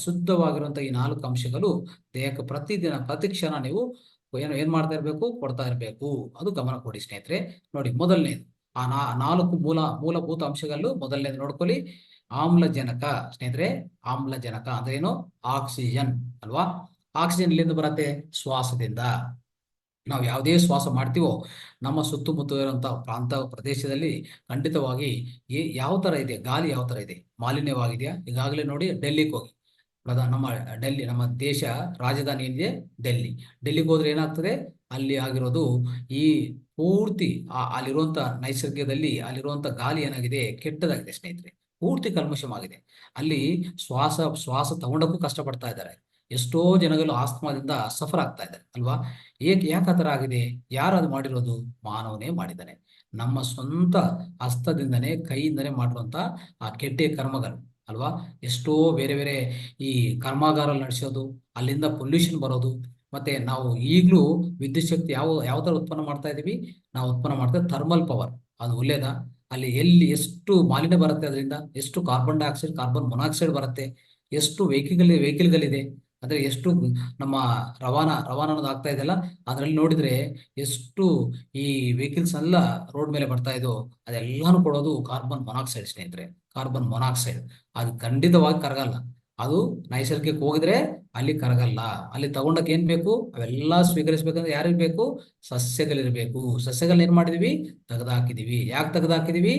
ಶುದ್ಧವಾಗಿರುವಂತ ಈ 4 ಅಂಶಗಳು ದೇಹಕ್ಕೆ ಪ್ರತಿದಿನ, ಪ್ರತಿ ಕ್ಷಣ ನೀವು ಏನ್ ಮಾಡ್ತಾ ಇರ್ಬೇಕು, ಕೊಡ್ತಾ ಇರ್ಬೇಕು. ಅದು ಗಮನ ಕೊಡಿ ಸ್ನೇಹಿತರೆ. ನೋಡಿ, ಮೊದಲನೇದು ಆ 4 ಮೂಲಭೂತ ಅಂಶಗಳು. ಮೊದಲನೇದು ನೋಡ್ಕೊಳ್ಳಿ, ಆಮ್ಲಜನಕ ಸ್ನೇಹಿತರೆ. ಆಮ್ಲಜನಕ ಅಂದ್ರೆ ಏನು? ಆಕ್ಸಿಜನ್ ಅಲ್ವಾ? ಆಕ್ಸಿಜನ್ ಎಲ್ಲಿಂದ ಬರುತ್ತೆ? ಶ್ವಾಸದಿಂದ. ನಾವು ಯಾವುದೇ ಶ್ವಾಸ ಮಾಡ್ತೀವೋ ನಮ್ಮ ಸುತ್ತಮುತ್ತ ಇರುವಂತಹ ಪ್ರದೇಶದಲ್ಲಿ ಖಂಡಿತವಾಗಿ ಯಾವ ತರ ಇದೆ, ಗಾಳಿ ಯಾವ ತರ ಇದೆ, ಮಾಲಿನ್ಯವಾಗಿದೆಯಾ? ಈಗಾಗಲೇ ನೋಡಿ, ಡೆಲ್ಲಿಗೆ ಹೋಗಿ, ನಮ್ಮ ದೇಶ ರಾಜಧಾನಿ ಏನಿದೆ ಡೆಲ್ಲಿಗೆ ಹೋದ್ರೆ ಏನಾಗ್ತದೆ? ಅಲ್ಲಿ ಆಗಿರೋದು ಈ ಪೂರ್ತಿ ಅಲ್ಲಿರುವಂತ ನೈಸರ್ಗ್ಯದಲ್ಲಿ ಅಲ್ಲಿರುವಂತ ಗಾಳಿ ಏನಾಗಿದೆ? ಕೆಟ್ಟದಾಗಿದೆ ಸ್ನೇಹಿತರೆ. ಪೂರ್ತಿ ಕಲ್ಮಶವಾಗಿದೆ. ಅಲ್ಲಿ ಶ್ವಾಸ ತಗೊಂಡಕ್ಕೂ ಕಷ್ಟಪಡ್ತಾ ಇದ್ದಾರೆ. ಎಷ್ಟೋ ಜನಗಳು ಆಸ್ತಮಾದಿಂದ ಸಫರ್ ಆಗ್ತಾ ಇದ್ದಾರೆ ಅಲ್ವಾ? ಯಾಕೆ ಆ ಥರ ಆಗಿದೆ? ಯಾರು ಅದು ಮಾಡಿರೋದು? ಮಾನವನೇ ಮಾಡಿದ್ದಾನೆ. ನಮ್ಮ ಸ್ವಂತ ಹಸ್ತದಿಂದನೇ, ಕೈಯಿಂದನೇ ಮಾಡಿರುವಂತ ಆ ಕೆಟ್ಟ ಕರ್ಮಗಳು ಅಲ್ವಾ? ಎಷ್ಟೋ ಬೇರೆ ಬೇರೆ ಈ ಕರ್ಮಾಗಾರ ನಡೆಸೋದು, ಅಲ್ಲಿಂದ ಪೊಲ್ಯೂಷನ್ ಬರೋದು, ಮತ್ತೆ ನಾವು ಈಗಲೂ ವಿದ್ಯುತ್ ಶಕ್ತಿ ಯಾವ ತರ ಉತ್ಪನ್ನ ಮಾಡ್ತಾ ಇದೀವಿ? ನಾವು ಉತ್ಪನ್ನ ಮಾಡ್ತಾ ಥರ್ಮಲ್ ಪವರ್. ಅದು ಒಳ್ಳೇದಾ? ಅಲ್ಲಿ ಎಲ್ಲಿ ಎಷ್ಟು ಮಾಲಿನ್ಯ ಬರುತ್ತೆ, ಅದರಿಂದ ಎಷ್ಟು ಕಾರ್ಬನ್ ಡೈಆಕ್ಸೈಡ್, ಕಾರ್ಬನ್ ಮೊನಾಕ್ಸೈಡ್ ಬರುತ್ತೆ, ಎಷ್ಟು ವೆಹಿಕಲ್ಗಳಿದೆ, ಅಂದ್ರೆ ಎಷ್ಟು ನಮ್ಮ ರವಾನ ಅನ್ನೋದು ಆಗ್ತಾ ಇದೆಯಲ್ಲ, ಅದರಲ್ಲಿ ನೋಡಿದ್ರೆ ಎಷ್ಟು ಈ ವೆಹಿಕಲ್ಸ್ ಎಲ್ಲ ರೋಡ್ ಮೇಲೆ ಬರ್ತಾ ಇದೋ ಅದೆಲ್ಲಾನು ಕೊಡೋದು ಕಾರ್ಬನ್ ಮೊನಾಕ್ಸೈಡ್ ಸ್ನೇಹಿತರೆ. ಕಾರ್ಬನ್ ಮೊನಾಕ್ಸೈಡ್ ಅದು ಖಂಡಿತವಾಗಿ ಕರಗಲ್ಲ. ಅದು ನೈಸರ್ಗಿಕ ಹೋಗಿದ್ರೆ ಅಲ್ಲಿ ಕರಗಲ್ಲ. ಅಲ್ಲಿ ತಗೊಂಡಕ್ ಏನ್ ಬೇಕು? ಅವೆಲ್ಲಾ ಸ್ವೀಕರಿಸ್ಬೇಕಂದ್ರೆ ಯಾರಿಗ್ ಬೇಕು? ಸಸ್ಯಗಳಿರ್ಬೇಕು. ಸಸ್ಯಗಳನ್ನ ಏನ್ ಮಾಡಿದೀವಿ? ತೆಗೆದಾಕಿದೀವಿ. ಯಾಕೆ ತೆಗೆದಾಕಿದೀವಿ?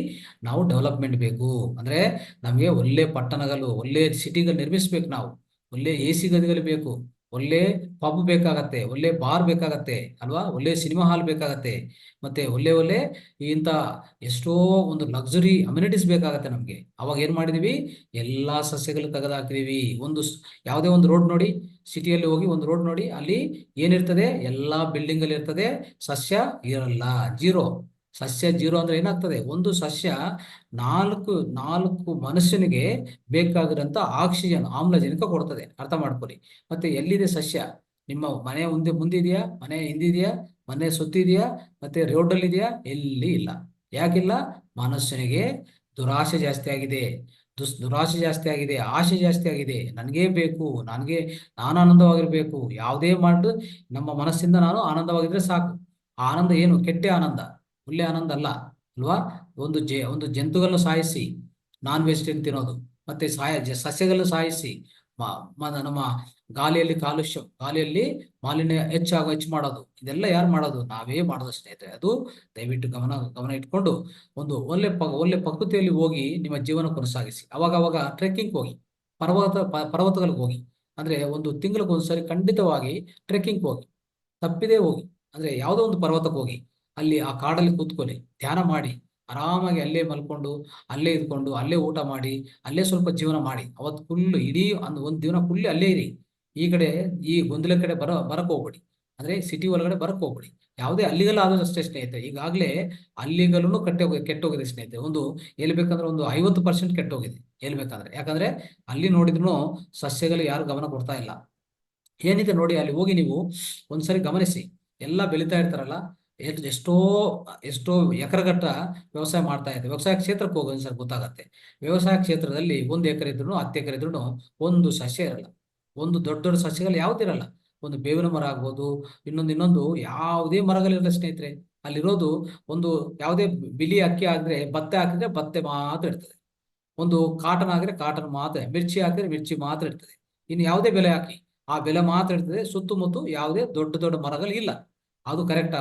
ನಾವು ಡೆವಲಪ್ಮೆಂಟ್ ಬೇಕು ಅಂದ್ರೆ ನಮಗೆ ಒಳ್ಳೆ ಪಟ್ಟಣಗಳು, ಒಳ್ಳೆ ಸಿಟಿಗಳು ನಿರ್ಮಿಸ್ಬೇಕು. ನಾವು ಒಳ್ಳೆ AC ಗದಿಗಳು ಬೇಕು, ಒಳ್ಳೆ ಪಬ್ ಬೇಕಾಗತ್ತೆ, ಒಳ್ಳೆ ಬಾರ್ ಬೇಕಾಗತ್ತೆ ಅಲ್ವಾ, ಒಳ್ಳೆ ಸಿನಿಮಾ ಹಾಲ್ ಬೇಕಾಗತ್ತೆ, ಮತ್ತೆ ಒಳ್ಳೆ ಇಂಥ ಎಷ್ಟೋ ಒಂದು ಲಕ್ಸುರಿ ಅಮ್ಯುನಿಟೀಸ್ ಬೇಕಾಗತ್ತೆ ನಮ್ಗೆ. ಅವಾಗ ಏನ್ ಮಾಡಿದೀವಿ? ಎಲ್ಲಾ ಸಸ್ಯಗಳು ತೆಗೆದಾಕಿದೀವಿ. ಯಾವುದೇ ಒಂದು ರೋಡ್ ನೋಡಿ, ಸಿಟಿಯಲ್ಲಿ ಹೋಗಿ ಒಂದು ರೋಡ್ ನೋಡಿ, ಅಲ್ಲಿ ಏನಿರ್ತದೆ? ಎಲ್ಲಾ ಬಿಲ್ಡಿಂಗ್ ಅಲ್ಲಿ ಇರ್ತದೆ, ಸಸ್ಯ ಇರಲ್ಲ, ಜೀರೋ. ಸಸ್ಯ ಜೀರೋ ಅಂದ್ರೆ ಏನಾಗ್ತದೆ? ಒಂದು ಸಸ್ಯ ನಾಲ್ಕು ನಾಲ್ಕು ಮನುಷ್ಯನಿಗೆ ಬೇಕಾಗಿರೋಂಥ ಆಕ್ಸಿಜನ್, ಆಮ್ಲಜನಕ ಕೊಡ್ತದೆ. ಅರ್ಥ ಮಾಡ್ಕೊಳ್ಳಿ. ಮತ್ತೆ ಎಲ್ಲಿದೆ ಸಸ್ಯ? ನಿಮ್ಮ ಮನೆ ಮುಂದೆ ಇದೆಯಾ? ಮನೆ ಹಿಂದಿದೆಯಾ? ಮನೆ ಸುತ್ತಿದೆಯಾ? ಮತ್ತೆ ರೋಡಲ್ಲಿ ಇದೆಯಾ? ಎಲ್ಲಿ ಇಲ್ಲ. ಯಾಕಿಲ್ಲ? ಮನುಷ್ಯನಿಗೆ ದುರಾಶೆ ಜಾಸ್ತಿ ಆಗಿದೆ. ದುರಾಶೆ ಜಾಸ್ತಿ ಆಗಿದೆ, ಆಶೆ ಜಾಸ್ತಿ ಆಗಿದೆ. ನನಗೇ ಬೇಕು, ನಾನು ಆನಂದವಾಗಿರ್ಬೇಕು. ಯಾವುದೇ ಮಾಡು ನಮ್ಮ ಮನಸ್ಸಿಂದ ನಾನು ಆನಂದವಾಗಿದ್ರೆ ಸಾಕು. ಆ ಆನಂದ ಏನು? ಕೆಟ್ಟ ಆನಂದ, ಒಳ್ಳೆ ಆನಂದ ಅಲ್ಲ ಅಲ್ವಾ? ಒಂದು ಜಂತುಗಳನ್ನು ಸಾಯಿಸಿ ನಾನ್ ವೆಜಿಟೇರಿಯನ್ ತಿನ್ನೋದು, ಮತ್ತೆ ಸಸ್ಯಗಳನ್ನು ಸಾಯಿಸಿ ನಮ್ಮ ಗಾಳಿಯಲ್ಲಿ ಮಾಲಿನ್ಯ ಹೆಚ್ಚು ಮಾಡೋದು, ಇದೆಲ್ಲ ಯಾರು ಮಾಡೋದು? ನಾವೇ ಮಾಡೋದು ಸ್ನೇಹಿತರೆ. ಅದು ದಯವಿಟ್ಟು ಗಮನ ಇಟ್ಕೊಂಡು ಒಳ್ಳೆ ಪ್ರಕೃತಿಯಲ್ಲಿ ಹೋಗಿ ನಿಮ್ಮ ಜೀವನ ಕೊನಸಾಗಿಸಿ. ಅವಾಗ ಟ್ರೆಕ್ಕಿಂಗ್ ಹೋಗಿ, ಪರ್ವತಗಳಿಗೆ ಹೋಗಿ. ಅಂದ್ರೆ ಒಂದು ತಿಂಗಳಿಗೆ ಒಂದ್ಸರಿ ಖಂಡಿತವಾಗಿ ಟ್ರೆಕ್ಕಿಂಗ್ ಹೋಗಿ, ತಪ್ಪಿದೇ ಹೋಗಿ. ಅಂದ್ರೆ ಯಾವುದೋ ಒಂದು ಪರ್ವತಕ್ಕೆ ಹೋಗಿ, ಅಲ್ಲಿ ಆ ಕಾಡಲ್ಲಿ ಕೂತ್ಕೊಳ್ಳಿ, ಧ್ಯಾನ ಮಾಡಿ, ಆರಾಮಾಗಿ ಅಲ್ಲೇ ಮಲ್ಕೊಂಡು, ಅಲ್ಲೇ ಇದ್ಕೊಂಡು, ಅಲ್ಲೇ ಊಟ ಮಾಡಿ, ಅಲ್ಲೇ ಸ್ವಲ್ಪ ಜೀವನ ಮಾಡಿ. ಅವತ್ತು ಫುಲ್ ಇಡೀ ಒಂದು ದಿನ ಫುಲ್ ಅಲ್ಲೇ ಇರಿ. ಈ ಕಡೆ ಈ ಗೊಂದಲ ಕಡೆ ಬರಕ್ ಹೋಗ್ಬೇಡಿ. ಅಂದ್ರೆ ಸಿಟಿ ಒಳಗಡೆ ಬರಕ್ ಹೋಗ್ಬೇಡಿ. ಯಾವುದೇ ಅಲ್ಲಿಗೆಲ್ಲ ಆದ್ರೂ ಅಷ್ಟೇ ಸ್ನೇಹಿತರೆ. ಈಗಾಗಲೇ ಅಲ್ಲಿಗಲ್ಲೂ ಕೆಟ್ಟೋಗಿದೆ ಸ್ನೇಹಿತರೆ. ಹೇಳ್ಬೇಕಂದ್ರೆ ಒಂದು 50% ಕೆಟ್ಟೋಗಿದೆ ಹೇಳ್ಬೇಕಂದ್ರೆ. ಯಾಕಂದ್ರೆ ಅಲ್ಲಿ ನೋಡಿದ್ರು ಸಸ್ಯಗಳು ಯಾರು ಗಮನ ಕೊಡ್ತಾ ಇಲ್ಲ. ಏನಿದೆ ನೋಡಿ, ಅಲ್ಲಿ ಹೋಗಿ ನೀವು ಒಂದ್ಸರಿ ಗಮನಿಸಿ. ಎಲ್ಲ ಬೆಳೀತಾ ಇರ್ತಾರಲ್ಲ, ಎಷ್ಟೋ ಎಷ್ಟೋ ಎಕರೆಗಟ್ಟ ವ್ಯವಸಾಯ ಮಾಡ್ತಾ ಇದೆ. ವ್ಯವಸಾಯ ಕ್ಷೇತ್ರಕ್ಕೆ ಹೋಗಿ ಒಂದ್ಸರಿ ಗೊತ್ತಾಗತ್ತೆ. ವ್ಯವಸಾಯ ಕ್ಷೇತ್ರದಲ್ಲಿ 1 ಎಕರೆ ಇದ್ರು 10 ಎಕರೆ ಇದ್ರು ಒಂದು ಸಸ್ಯ ಇರಲ್ಲ. ಒಂದು ದೊಡ್ಡ ದೊಡ್ಡ ಸಸ್ಯಗಳು ಯಾವ್ದಿರಲ್ಲ. ಒಂದು ಬೇವಿನ ಮರ ಆಗ್ಬೋದು, ಇನ್ನೊಂದು ಯಾವುದೇ ಮರಗಳಿರಲ್ಲ ಸ್ನೇಹಿತರೆ. ಅಲ್ಲಿರೋದು ಒಂದು ಯಾವುದೇ ಬಿಳಿ ಅಕ್ಕಿ ಆಗಿದ್ರೆ, ಭತ್ತ ಹಾಕಿದ್ರೆ ಭತ್ತ ಮಾತ್ರ ಇರ್ತದೆ. ಒಂದು ಕಾಟನ್ ಆಗಿದ್ರೆ ಕಾಟನ್ ಮಾತ್ರ, ಮಿರ್ಚಿ ಹಾಕಿದ್ರೆ ಮಿರ್ಚಿ ಮಾತ್ರ ಇರ್ತದೆ. ಇನ್ನು ಯಾವುದೇ ಬೆಲೆ ಹಾಕಿ ಆ ಬೆಲೆ ಮಾತ್ರ ಇರ್ತದೆ. ಸುತ್ತಮುತ್ತ ಯಾವುದೇ ದೊಡ್ಡ ದೊಡ್ಡ ಮರಗಳು ಇಲ್ಲ. ಅದು ಕರೆಕ್ಟ್?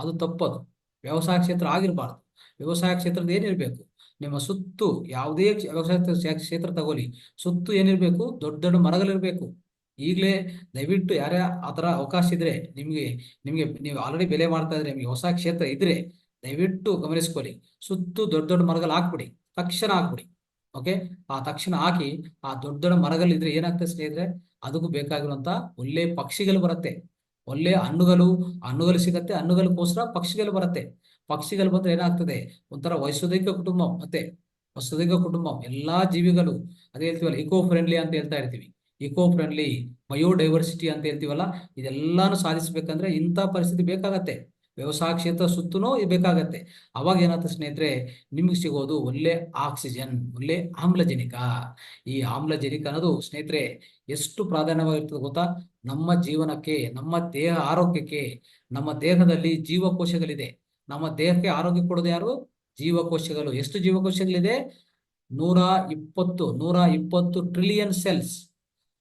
ಅದು ತಪ್ಪದು. ವ್ಯವಸಾಯ ಕ್ಷೇತ್ರ ಆಗಿರಬಾರ್ದು. ವ್ಯವಸಾಯ ಕ್ಷೇತ್ರದ ಏನಿರ್ಬೇಕು? ನಿಮ್ಮ ಸುತ್ತು ಯಾವುದೇ ವ್ಯವಸಾಯ ಕ್ಷೇತ್ರ ತಗೊಳ್ಳಿ, ಸುತ್ತು ಏನಿರ್ಬೇಕು? ದೊಡ್ಡ ದೊಡ್ಡ ಮರಗಳಿರ್ಬೇಕು. ಈಗಲೇ ದಯವಿಟ್ಟು ಯಾರೇ ಆತರ ಅವಕಾಶ ಇದ್ರೆ, ನಿಮ್ಗೆ ನೀವು ಆಲ್ರೆಡಿ ಬೆಲೆ ಮಾಡ್ತಾ ಇದ್ರೆ, ನಿಮ್ಗೆ ವ್ಯವಸಾಯ ಕ್ಷೇತ್ರ ಇದ್ರೆ ದಯವಿಟ್ಟು ಗಮನಿಸ್ಕೊಳ್ಳಿ. ಸುತ್ತು ದೊಡ್ಡ ದೊಡ್ಡ ಮರಗಳು ಹಾಕ್ಬಿಡಿ, ತಕ್ಷಣ ಹಾಕ್ಬಿಡಿ. ಓಕೆ, ಆ ತಕ್ಷಣ ಹಾಕಿ ಆ ದೊಡ್ಡ ದೊಡ್ಡ ಮರಗಳಿದ್ರೆ ಏನಾಗ್ತದೆ ಸ್ನೇಹಿತರೆ? ಅದಕ್ಕೂ ಬೇಕಾಗಿರುವಂತ ಒಳ್ಳೆ ಪಕ್ಷಿಗಳು ಬರುತ್ತೆ, ಒಳ್ಳೆ ಹಣ್ಣುಗಳು ಸಿಗತ್ತೆ. ಹಣ್ಣುಗಳಿಗೋಸ್ಕರ ಪಕ್ಷಿಗಳು ಬರುತ್ತೆ. ಪಕ್ಷಿಗಳು ಬಂದ್ರೆ ಏನಾಗ್ತದೆ? ಒಂಥರ ವಸುದೈಕ ಕುಟುಂಬ. ಮತ್ತೆ ವಸುದೈಕ ಕುಟುಂಬ, ಎಲ್ಲಾ ಜೀವಿಗಳು, ಅದೇ ಹೇಳ್ತೀವಲ್ಲ, ಇಕೋ ಫ್ರೆಂಡ್ಲಿ ಅಂತ ಹೇಳ್ತಾ ಇರ್ತೀವಿ. ಇಕೋ ಫ್ರೆಂಡ್ಲಿ, ಬಯೋಡೈವರ್ಸಿಟಿ ಅಂತ ಹೇಳ್ತೀವಲ್ಲ, ಇದೆಲ್ಲಾನು ಸಾಧಿಸ್ಬೇಕಂದ್ರೆ ಇಂಥ ಪರಿಸ್ಥಿತಿ ಬೇಕಾಗತ್ತೆ. ವ್ಯವಸಾಯ ಕ್ಷೇತ್ರ ಸುತ್ತೂ ಬೇಕಾಗತ್ತೆ. ಅವಾಗ ಏನಾಗ್ತದೆ ಸ್ನೇಹಿತರೆ? ನಿಮ್ಗೆ ಸಿಗೋದು ಒಳ್ಳೆ ಆಕ್ಸಿಜನ್, ಒಳ್ಳೆ ಆಮ್ಲಜನಕ. ಈ ಆಮ್ಲಜನಕ ಅನ್ನೋದು ಸ್ನೇಹಿತರೆ ಎಷ್ಟು ಪ್ರಾಧಾನ್ಯವಾಗಿರ್ತದೆ ಗೊತ್ತಾ? ನಮ್ಮ ಜೀವನಕ್ಕೆ, ನಮ್ಮ ದೇಹ ಆರೋಗ್ಯಕ್ಕೆ. ನಮ್ಮ ದೇಹದಲ್ಲಿ ಜೀವಕೋಶಗಳಿದೆ. ನಮ್ಮ ದೇಹಕ್ಕೆ ಆರೋಗ್ಯ ಕೊಡೋದು ಯಾರು? ಜೀವಕೋಶಗಳು. ಎಷ್ಟು ಜೀವಕೋಶಗಳಿದೆ? 120 ಟ್ರಿಲಿಯನ್ ಸೆಲ್ಸ್.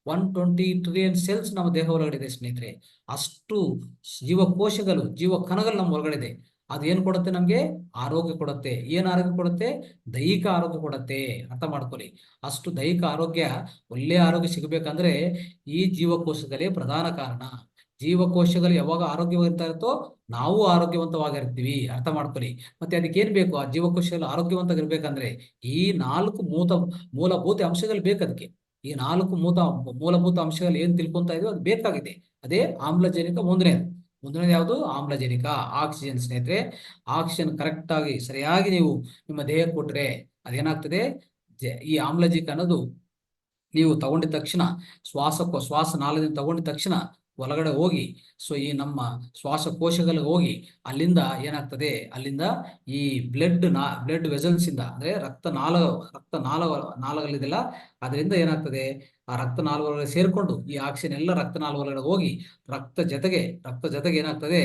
120 ಟ್ರಿಲಿಯನ್ ಸೆಲ್ಸ್ ನಮ್ಮ ದೇಹ ಒಳಗಡೆ ಇದೆ ಸ್ನೇಹಿತರೆ. ಅಷ್ಟು ಜೀವಕೋಶಗಳು, ಜೀವಕಣಗಳು ನಮ್ಮ ಒಳಗಡೆ ಇದೆ. ಅದು ಏನ್ ಕೊಡುತ್ತೆ? ನಮ್ಗೆ ಆರೋಗ್ಯ ಕೊಡುತ್ತೆ. ಏನ್ ಆರೋಗ್ಯ ಕೊಡುತ್ತೆ? ದೈಹಿಕ ಆರೋಗ್ಯ ಕೊಡುತ್ತೆ. ಅರ್ಥ ಮಾಡ್ಕೊಳ್ಳಿ. ಅಷ್ಟು ದೈಹಿಕ ಆರೋಗ್ಯ, ಒಳ್ಳೆ ಆರೋಗ್ಯ ಸಿಗಬೇಕಂದ್ರೆ ಈ ಜೀವಕೋಶಗಳೇ ಪ್ರಧಾನ ಕಾರಣ. ಜೀವಕೋಶಗಳು ಯಾವಾಗ ಆರೋಗ್ಯವಾಗಿರ್ತಾ ಇರುತ್ತೋ ನಾವು ಆರೋಗ್ಯವಂತವಾಗಿರ್ತೀವಿ. ಅರ್ಥ ಮಾಡ್ಕೊಳ್ಳಿ. ಮತ್ತೆ ಅದಕ್ಕೆ ಏನ್ ಬೇಕು? ಆ ಜೀವಕೋಶಗಳು ಆರೋಗ್ಯವಂತವಾಗಿರ್ಬೇಕಂದ್ರೆ ಈ 4 ಮೂಲಭೂತ ಅಂಶಗಳು ಬೇಕು ಅದಕ್ಕೆ. ಈ 4 ಮೂಲಭೂತ ಅಂಶಗಳು ಏನ್ ತಿಳ್ಕೊಂತ ಇದೀವಿ ಅದು ಬೇಕಾಗಿದೆ. ಅದೇ ಆಮ್ಲಜನಕ. ಮುಂದಿನದು ಯಾವುದು? ಆಮ್ಲಜನಕ, ಆಕ್ಸಿಜನ್ ಸ್ನೇಹಿತರೆ. ಆಕ್ಸಿಜನ್ ಕರೆಕ್ಟ್ ಆಗಿ ಸರಿಯಾಗಿ ನೀವು ನಿಮ್ಮ ದೇಹಕ್ಕೆ ಕೊಟ್ರೆ ಅದೇನಾಗ್ತದೆ? ಈ ಆಮ್ಲಜನಕ ಅನ್ನೋದು ನೀವು ತಗೊಂಡಿದ ತಕ್ಷಣ, ಶ್ವಾಸ ನಾಳದಿಂದ ತಗೊಂಡಿದ ತಕ್ಷಣ ಒಳಗಡೆ ಹೋಗಿ ಸೊ ಈ ನಮ್ಮ ಶ್ವಾಸಕೋಶಗಳಿಗೆ ಹೋಗಿ ಅಲ್ಲಿಂದ ಏನಾಗ್ತದೆ, ಅಲ್ಲಿಂದ ಈ ಬ್ಲಡ್ ವೆಸಲ್ಸ್ ಇಂದ ಅಂದ್ರೆ ನಾಳಗಳಿದೆಯಲ್ಲ, ಅದರಿಂದ ಏನಾಗ್ತದೆ, ಆ ರಕ್ತನಾಳಗಳಿಗೆ ಸೇರ್ಕೊಂಡು ಈ ಆಕ್ಸಿಜನ್ ಎಲ್ಲ ರಕ್ತನಾಳಗಳಿಗೆ ಹೋಗಿ ರಕ್ತ ಜೊತೆಗೆ ಏನಾಗ್ತದೆ,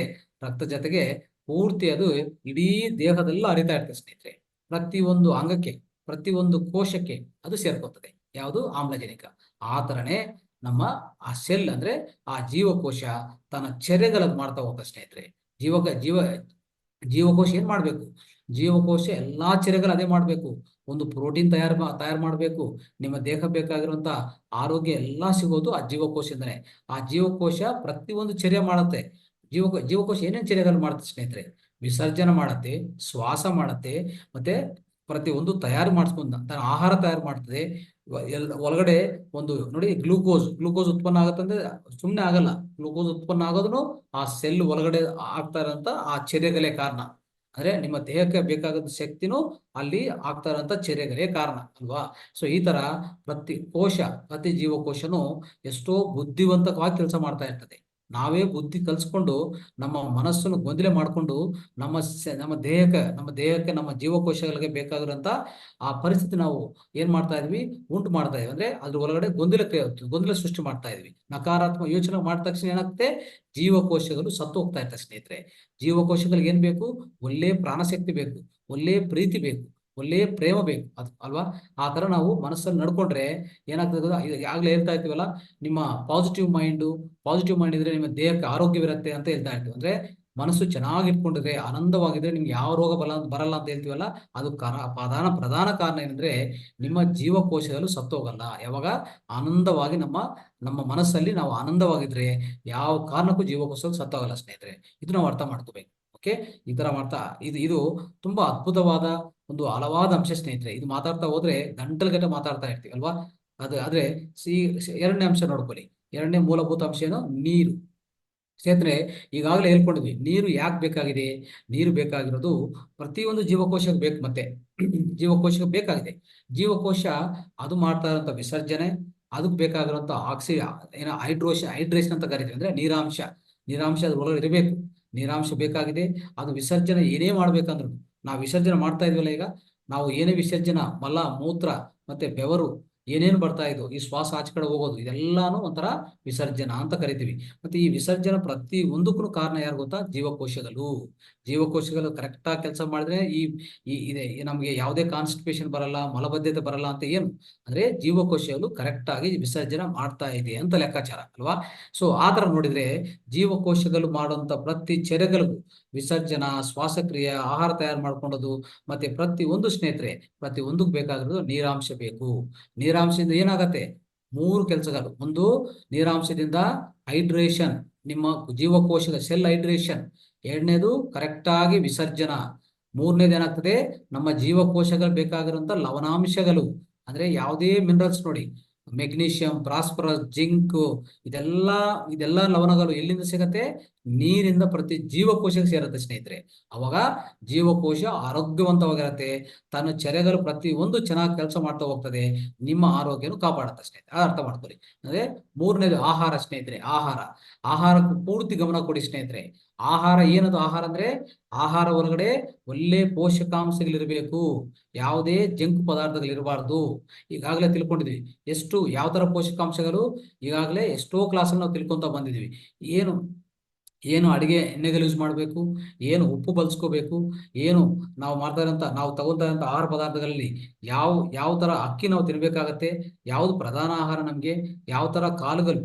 ರಕ್ತ ಜೊತೆಗೆ ಪೂರ್ತಿ ಅದು ಇಡೀ ದೇಹದೆಲ್ಲ ಹರಿತಾ ಇರ್ತದೆ ಸ್ನೇಹಿತರೆ. ಪ್ರತಿಯೊಂದು ಅಂಗಕ್ಕೆ, ಪ್ರತಿಯೊಂದು ಕೋಶಕ್ಕೆ ಅದು ಸೇರ್ಕೊತದೆ. ಯಾವುದು? ಆಮ್ಲಜನಕ. ಆ ತರನೇ ನಮ್ಮ ಆ ಸೆಲ್ ಅಂದ್ರೆ ಆ ಜೀವಕೋಶ ತನ್ನ ಚರ್ಯಗಳನ್ನು ಮಾಡ್ತಾ ಹೋಗ್ತದೆ ಸ್ನೇಹಿತರೆ. ಜೀವಕೋಶ ಏನ್ ಮಾಡ್ಬೇಕು? ಜೀವಕೋಶ ಎಲ್ಲಾ ಚರ್ಯಗಳು ಅದೇ ಮಾಡ್ಬೇಕು. ಒಂದು ಪ್ರೋಟೀನ್ ತಯಾರು ಮಾಡ್ಬೇಕು. ನಿಮ್ಮ ದೇಹ ಬೇಕಾಗಿರುವಂತ ಆರೋಗ್ಯ ಎಲ್ಲಾ ಸಿಗೋದು ಆ ಜೀವಕೋಶದಿಂದನೇ. ಆ ಜೀವಕೋಶ ಪ್ರತಿಯೊಂದು ಚರ್ಯ ಮಾಡುತ್ತೆ. ಜೀವಕೋಶ ಏನೇನು ಚರ್ಯಗಳು ಮಾಡುತ್ತೆ ಸ್ನೇಹಿತರೆ? ವಿಸರ್ಜನೆ ಮಾಡತ್ತೆ, ಶ್ವಾಸ ಮಾಡತ್ತೆ, ಮತ್ತೆ ಪ್ರತಿಯೊಂದು ತಯಾರು ಮಾಡಿಸ್ಕೊಂಡ ತನ್ನ ಆಹಾರ ತಯಾರು ಮಾಡ್ತದೆ. ಒಳಗಡೆ ಒಂದು ನೋಡಿ, ಗ್ಲೂಕೋಸ್ ಉತ್ಪನ್ನ ಆಗತ್ತಂದ್ರೆ ಸುಮ್ಮನೆ ಆಗಲ್ಲ. ಗ್ಲೂಕೋಸ್ ಉತ್ಪನ್ನ ಆಗೋದನ್ನು ಆ ಸೆಲ್ ಒಳಗಡೆ ಆಗ್ತಾ ಇರೋಂಥ ಆ ಚರ್ಯಗಳೇ ಕಾರಣ. ಅಂದ್ರೆ ನಿಮ್ಮ ದೇಹಕ್ಕೆ ಬೇಕಾದ ಶಕ್ತಿನೂ ಅಲ್ಲಿ ಆಗ್ತಾ ಇರೋಂಥ ಚರ್ಯಗಳೇ ಕಾರಣ ಅಲ್ವಾ? ಸೊ ಈ ತರ ಪ್ರತಿ ಜೀವಕೋಶನು ಎಷ್ಟೋ ಬುದ್ಧಿವಂತವಾಗಿ ಕೆಲಸ ಮಾಡ್ತಾ ಇರ್ತದೆ. ನಾವೇ ಬುದ್ಧಿ ಕಲ್ಸ್ಕೊಂಡು ನಮ್ಮ ಮನಸ್ಸನ್ನು ಗೊಂದಲ ಮಾಡಿಕೊಂಡು ನಮ್ಮ ದೇಹಕ್ಕೆ ನಮ್ಮ ಜೀವಕೋಶಗಳಿಗೆ ಬೇಕಾಗಿರುವಂತ ಆ ಪರಿಸ್ಥಿತಿ ನಾವು ಏನ್ ಮಾಡ್ತಾ ಇದ್ವಿ, ಉಂಟು ಮಾಡ್ತಾ ಇದೀವಿ. ಅಂದ್ರೆ ಅದ್ರ ಒಳಗಡೆ ಗೊಂದಲ ಸೃಷ್ಟಿ ಮಾಡ್ತಾ ಇದ್ವಿ. ನಕಾರಾತ್ಮಕ ಯೋಚನೆ ಮಾಡಿದ ತಕ್ಷಣ ಏನಾಗುತ್ತೆ, ಜೀವಕೋಶಗಳು ಸತ್ತು ಹೋಗ್ತಾ ಇರ್ತವೆ ಸ್ನೇಹಿತರೆ. ಜೀವಕೋಶಗಳಿಗೆ ಏನ್ ಬೇಕು? ಒಳ್ಳೆ ಪ್ರಾಣಶಕ್ತಿ ಬೇಕು, ಒಳ್ಳೆ ಪ್ರೀತಿ ಬೇಕು, ಒಳ್ಳೆ ಪ್ರೇಮ ಬೇಕು ಅಲ್ವಾ? ಆ ತರ ನಾವು ಮನಸ್ಸಲ್ಲಿ ನಡ್ಕೊಂಡ್ರೆ ಏನಾಗ್ತದೆ? ಆಗ್ಲೇ ಹೇಳ್ತಾ ಇರ್ತೀವಲ್ಲ, ನಿಮ್ಮ ಪಾಸಿಟಿವ್ ಮೈಂಡ್ ಇದ್ರೆ ನಿಮ್ಮ ದೇಹಕ್ಕೆ ಆರೋಗ್ಯವಿರುತ್ತೆ ಅಂತ ಹೇಳ್ತಾ ಇರ್ತೀವಿ. ಅಂದ್ರೆ ಮನಸ್ಸು ಚೆನ್ನಾಗಿ ಇಟ್ಕೊಂಡಿದ್ರೆ, ಆನಂದವಾಗಿದ್ರೆ ನಿಮ್ಗೆ ಯಾವ ರೋಗ ಬರಲ್ಲ ಅಂತ ಹೇಳ್ತೀವಲ್ಲ, ಅದು ಪ್ರಧಾನ ಕಾರಣ ಏನಂದ್ರೆ ನಿಮ್ಮ ಜೀವಕೋಶಗಳು ಸತ್ತೋಗಲ್ಲ. ಯಾವಾಗ ಆನಂದವಾಗಿ ನಮ್ಮ ಮನಸ್ಸಲ್ಲಿ ನಾವು ಆನಂದವಾಗಿದ್ರೆ ಯಾವ ಕಾರಣಕ್ಕೂ ಜೀವಕೋಶಗಳು ಸತ್ತೋಗಲ್ಲ ಸ್ನೇಹಿತರೆ. ಇದು ನಾವು ಅರ್ಥ ಮಾಡ್ಕೋಬೇಕು. ಓಕೆ, ಈ ತರ ಇದು ತುಂಬಾ ಅದ್ಭುತವಾದ ಒಂದು ಹಲವಾದ ಅಂಶ ಸ್ನೇಹಿತರೆ. ಇದು ಮಾತಾಡ್ತಾ ಹೋದ್ರೆ ಗಂಟೆ ಮಾತಾಡ್ತಾ ಇರ್ತೀವಿ ಅಲ್ವಾ? ಆದ್ರೆ ಎರಡನೇ ಅಂಶ ನೋಡ್ಕೊಳ್ಳಿ. ಎರಡನೇ ಮೂಲಭೂತ ಅಂಶ ಏನು? ನೀರು. ಸ್ನೇಹಿತರೆ, ಈಗಾಗಲೇ ಹೇಳ್ಕೊಂಡಿದ್ವಿ ನೀರು ಯಾಕೆ ಬೇಕಾಗಿದೆ. ನೀರು ಬೇಕಾಗಿರೋದು ಪ್ರತಿಯೊಂದು ಜೀವಕೋಶಕ್ಕೆ ಬೇಕು. ಮತ್ತೆ ಜೀವಕೋಶಕ್ಕೆ ಬೇಕಾಗಿದೆ. ಜೀವಕೋಶ ಅದು ಮಾಡ್ತಾ ಇರುವಂತ ವಿಸರ್ಜನೆ, ಅದಕ್ಕೆ ಬೇಕಾಗಿರುವಂತ ಹೈಡ್ರೇಷನ್ ಅಂತ ಕರಿತೀವಿ. ಅಂದ್ರೆ ನೀರಾಂಶ ಅದ್ರ ಒಳಗೆ ಇರಬೇಕು. ನೀರಾಂಶ ಬೇಕಾಗಿದೆ. ಅದು ವಿಸರ್ಜನೆ ಏನೇ ಮಾಡ್ಬೇಕಂದ್ರು, ನಾವು ವಿಸರ್ಜನೆ ಮಾಡ್ತಾ ಇದ್ವಲ್ಲ, ಈಗ ನಾವು ಏನೇ ವಿಸರ್ಜನೆ ಮಲ, ಮೂತ್ರ ಮತ್ತೆ ಬೆವರು ಏನೇನು ಬರ್ತಾ ಇದ್ವು, ಈ ಶ್ವಾಸ ಆಚೆ ಕಡೆ ಹೋಗೋದು, ಇದೆಲ್ಲಾನು ಒಂಥರ ವಿಸರ್ಜನಾ ಅಂತ ಕರಿತೀವಿ. ಮತ್ತೆ ಈ ವಿಸರ್ಜನೆ ಪ್ರತಿ ಒಂದಕ್ಕೂ ಕಾರಣ ಯಾರು ಗೊತ್ತಾ? ಜೀವಕೋಶಗಳು ಕರೆಕ್ಟ್ ಆಗಿ ಕೆಲಸ ಮಾಡಿದ್ರೆ ನಮ್ಗೆ ಯಾವುದೇ ಕಾನ್ಸ್ಟಿಪೇಷನ್ ಬರಲ್ಲ, ಮಲಬದ್ಧತೆ ಬರಲ್ಲ ಅಂತ ಏನು ಅಂದ್ರೆ ಜೀವಕೋಶಗಳು ಕರೆಕ್ಟ್ ಆಗಿ ವಿಸರ್ಜನೆ ಮಾಡ್ತಾ ಇದೆ ಅಂತ ಲೆಕ್ಕಾಚಾರ ಅಲ್ವಾ? ಸೊ ಆತರ ನೋಡಿದ್ರೆ ಜೀವಕೋಶಗಳು ಮಾಡುವಂತ ಪ್ರತಿ ಚರ್ಯಗಳಿಗೂ ವಿಸರ್ಜನಾ, ಶ್ವಾಸಕ್ರಿಯೆ, ಆಹಾರ ತಯಾರು ಮಾಡ್ಕೊಳ್ಳೋದು, ಮತ್ತೆ ಪ್ರತಿ ಒಂದಕ್ಕೆ ಬೇಕಾಗಿರೋದು ನೀರಾಂಶ ಬೇಕು. ನೀರಾಂಶದಿಂದ ಏನಾಗತ್ತೆ? 3 ಕೆಲಸಗಳು. ಒಂದು, ನೀರಾಂಶದಿಂದ ಹೈಡ್ರೇಷನ್, ನಿಮ್ಮ ಜೀವಕೋಶದ ಸೆಲ್ ಹೈಡ್ರೇಷನ್. ಎರಡನೇದು ಕರೆಕ್ಟ್ ಆಗಿ ವಿಸರ್ಜನಾ. ಮೂರನೇದು ಏನಾಗ್ತದೆ? ನಮ್ಮ ಜೀವಕೋಶಗಳು ಬೇಕಾಗಿರುವಂತ ಲವಣಾಂಶಗಳು. ಅಂದ್ರೆ ಯಾವುದೇ ಮಿನರಲ್ಸ್ ನೋಡಿ, ಮೆಗ್ನೀಷಿಯಂ, ಫಾಸ್ಫರಸ್, ಜಿಂಕ್, ಇದೆಲ್ಲ ಲವಣಗಳು ಎಲ್ಲಿಂದ ಸಿಗತ್ತೆ? ನೀರಿಂದ ಪ್ರತಿ ಜೀವಕೋಶಕ್ಕೆ ಸೇರುತ್ತೆ ಸ್ನೇಹಿತರೆ. ಅವಾಗ ಜೀವಕೋಶ ಆರೋಗ್ಯವಂತವಾಗಿರತ್ತೆ. ತನ್ನ ಚರ್ಯಗಳು ಪ್ರತಿ ಒಂದು ಚೆನ್ನಾಗಿ ಕೆಲಸ ಮಾಡ್ತಾ ಹೋಗ್ತದೆ. ನಿಮ್ಮ ಆರೋಗ್ಯನು ಕಾಪಾಡುತ್ತೆ ಸ್ನೇಹಿತರೆ. ಅರ್ಥ ಮಾಡ್ಕೊಳ್ಳಿ. ಅಂದ್ರೆ ಮೂರನೇದು ಆಹಾರ ಸ್ನೇಹಿತರೆ. ಆಹಾರಕ್ಕೆ ಪೂರ್ತಿ ಗಮನ ಕೊಡಿ ಸ್ನೇಹಿತರೆ. ಆಹಾರ ಏನದು? ಆಹಾರ ಅಂದ್ರೆ ಆಹಾರ ಒಳಗಡೆ ಒಳ್ಳೆ ಪೋಷಕಾಂಶಗಳಿರ್ಬೇಕು. ಯಾವುದೇ ಜಂಕ್ ಪದಾರ್ಥಗಳಿರಬಾರ್ದು. ಈಗಾಗಲೇ ತಿಳ್ಕೊಂಡಿದ್ವಿ ಯಾವ ತರ ಪೋಷಕಾಂಶಗಳು. ಈಗಾಗಲೇ ಎಷ್ಟೋ ಕ್ಲಾಸಲ್ಲಿ ನಾವು ತಿಳ್ಕೊಂತ ಬಂದಿದ್ವಿ. ಏನು ಅಡಿಗೆ ಎಣ್ಣೆಗಳು ಯೂಸ್ ಮಾಡಬೇಕು, ಏನು ಉಪ್ಪು ಬಳಸ್ಕೋಬೇಕು, ಏನು ನಾವು ತಗೊಂತ ಇರೋಂಥ ಆಹಾರ ಪದಾರ್ಥಗಳಲ್ಲಿ ಯಾವ ತರ ಅಕ್ಕಿ ನಾವು ತಿನ್ಬೇಕಾಗತ್ತೆ, ಯಾವ್ದು ಪ್ರಧಾನ ಆಹಾರ ನಮ್ಗೆ, ಯಾವ ತರ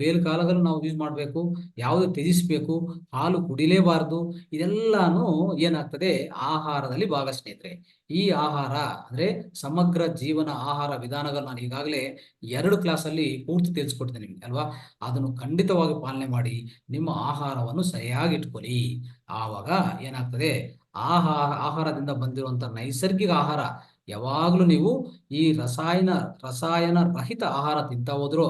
ಬೇರೆ ಕಾಳುಗಳು ನಾವು ಯೂಸ್ ಮಾಡಬೇಕು, ಯಾವ್ದು ತ್ಯಜಿಸ್ಬೇಕು, ಹಾಲು ಕುಡಿಲೇಬಾರ್ದು. ಇದೆಲ್ಲಾನು ಏನಾಗ್ತದೆ? ಆಹಾರದಲ್ಲಿ ಭಾಗ ಸ್ನೇಹಿತರೆ. ಈ ಆಹಾರ ಅಂದ್ರೆ ಸಮಗ್ರ ಜೀವನ ಆಹಾರ ವಿಧಾನಗಳು ನಾನು ಈಗಾಗಲೇ 2 ಕ್ಲಾಸಲ್ಲಿ ಪೂರ್ತಿ ತಿಳಿಸ್ಕೊಟ್ಟಿದ್ದೇನೆ ನಿಮ್ಗೆ ಅಲ್ವಾ? ಅದನ್ನು ಖಂಡಿತವಾಗಿ ಪಾಲನೆ ಮಾಡಿ ನಿಮ್ಮ ಆಹಾರವನ್ನು ಸರಿಯಾಗಿ ಇಟ್ಕೊಳ್ಳಿ. ಆವಾಗ ಏನಾಗ್ತದೆ? ಆಹಾರದಿಂದ ಬಂದಿರುವಂತ ನೈಸರ್ಗಿಕ ಆಹಾರ ಯಾವಾಗ್ಲೂ ನೀವು ಈ ರಸಾಯನ ರಹಿತ ಆಹಾರ ತಿಂತಾ ಹೋದ್ರು,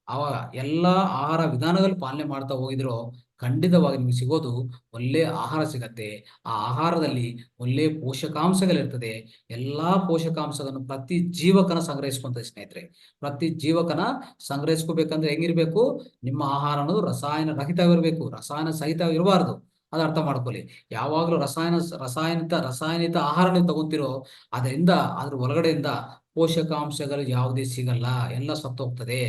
ಅವಾಗ ಎಲ್ಲಾ ಆಹಾರ ವಿಧಾನಗಳು ಪಾಲನೆ ಮಾಡ್ತಾ ಹೋಗಿದ್ರು, ಖಂಡಿತವಾಗಿ ನಿಮ್ಗೆ ಸಿಗೋದು ಒಳ್ಳೆ ಆಹಾರ ಸಿಗತ್ತೆ. ಆ ಆಹಾರದಲ್ಲಿ ಒಳ್ಳೆ ಪೋಷಕಾಂಶಗಳಿರ್ತದೆ. ಎಲ್ಲಾ ಪೋಷಕಾಂಶಗಳನ್ನು ಪ್ರತಿ ಜೀವಕನ ಸಂಗ್ರಹಿಸ್ಕೊಂತದೆ ಸ್ನೇಹಿತರೆ. ಪ್ರತಿ ಜೀವಕನ ಸಂಗ್ರಹಿಸ್ಕೋಬೇಕಂದ್ರೆ ಹೆಂಗಿರ್ಬೇಕು? ನಿಮ್ಮ ಆಹಾರ ಅನ್ನೋದು ರಸಾಯನ ರಹಿತವಿರ್ಬೇಕು, ರಸಾಯನ ಸಹಿತ ಇರಬಾರ್ದು. ಅದು ಅರ್ಥ ಮಾಡ್ಕೊಳ್ಳಿ. ಯಾವಾಗಲೂ ರಾಸಾಯನಿಕ ಆಹಾರ ನೀವು ತಗೊಂತಿರೋ, ಅದರಿಂದ ಅದ್ರ ಒಳಗಡೆಯಿಂದ ಪೋಷಕಾಂಶಗಳು ಯಾವುದೇ ಸಿಗಲ್ಲ, ಎಲ್ಲ ಸತ್ತೋಗ್ತದೆ.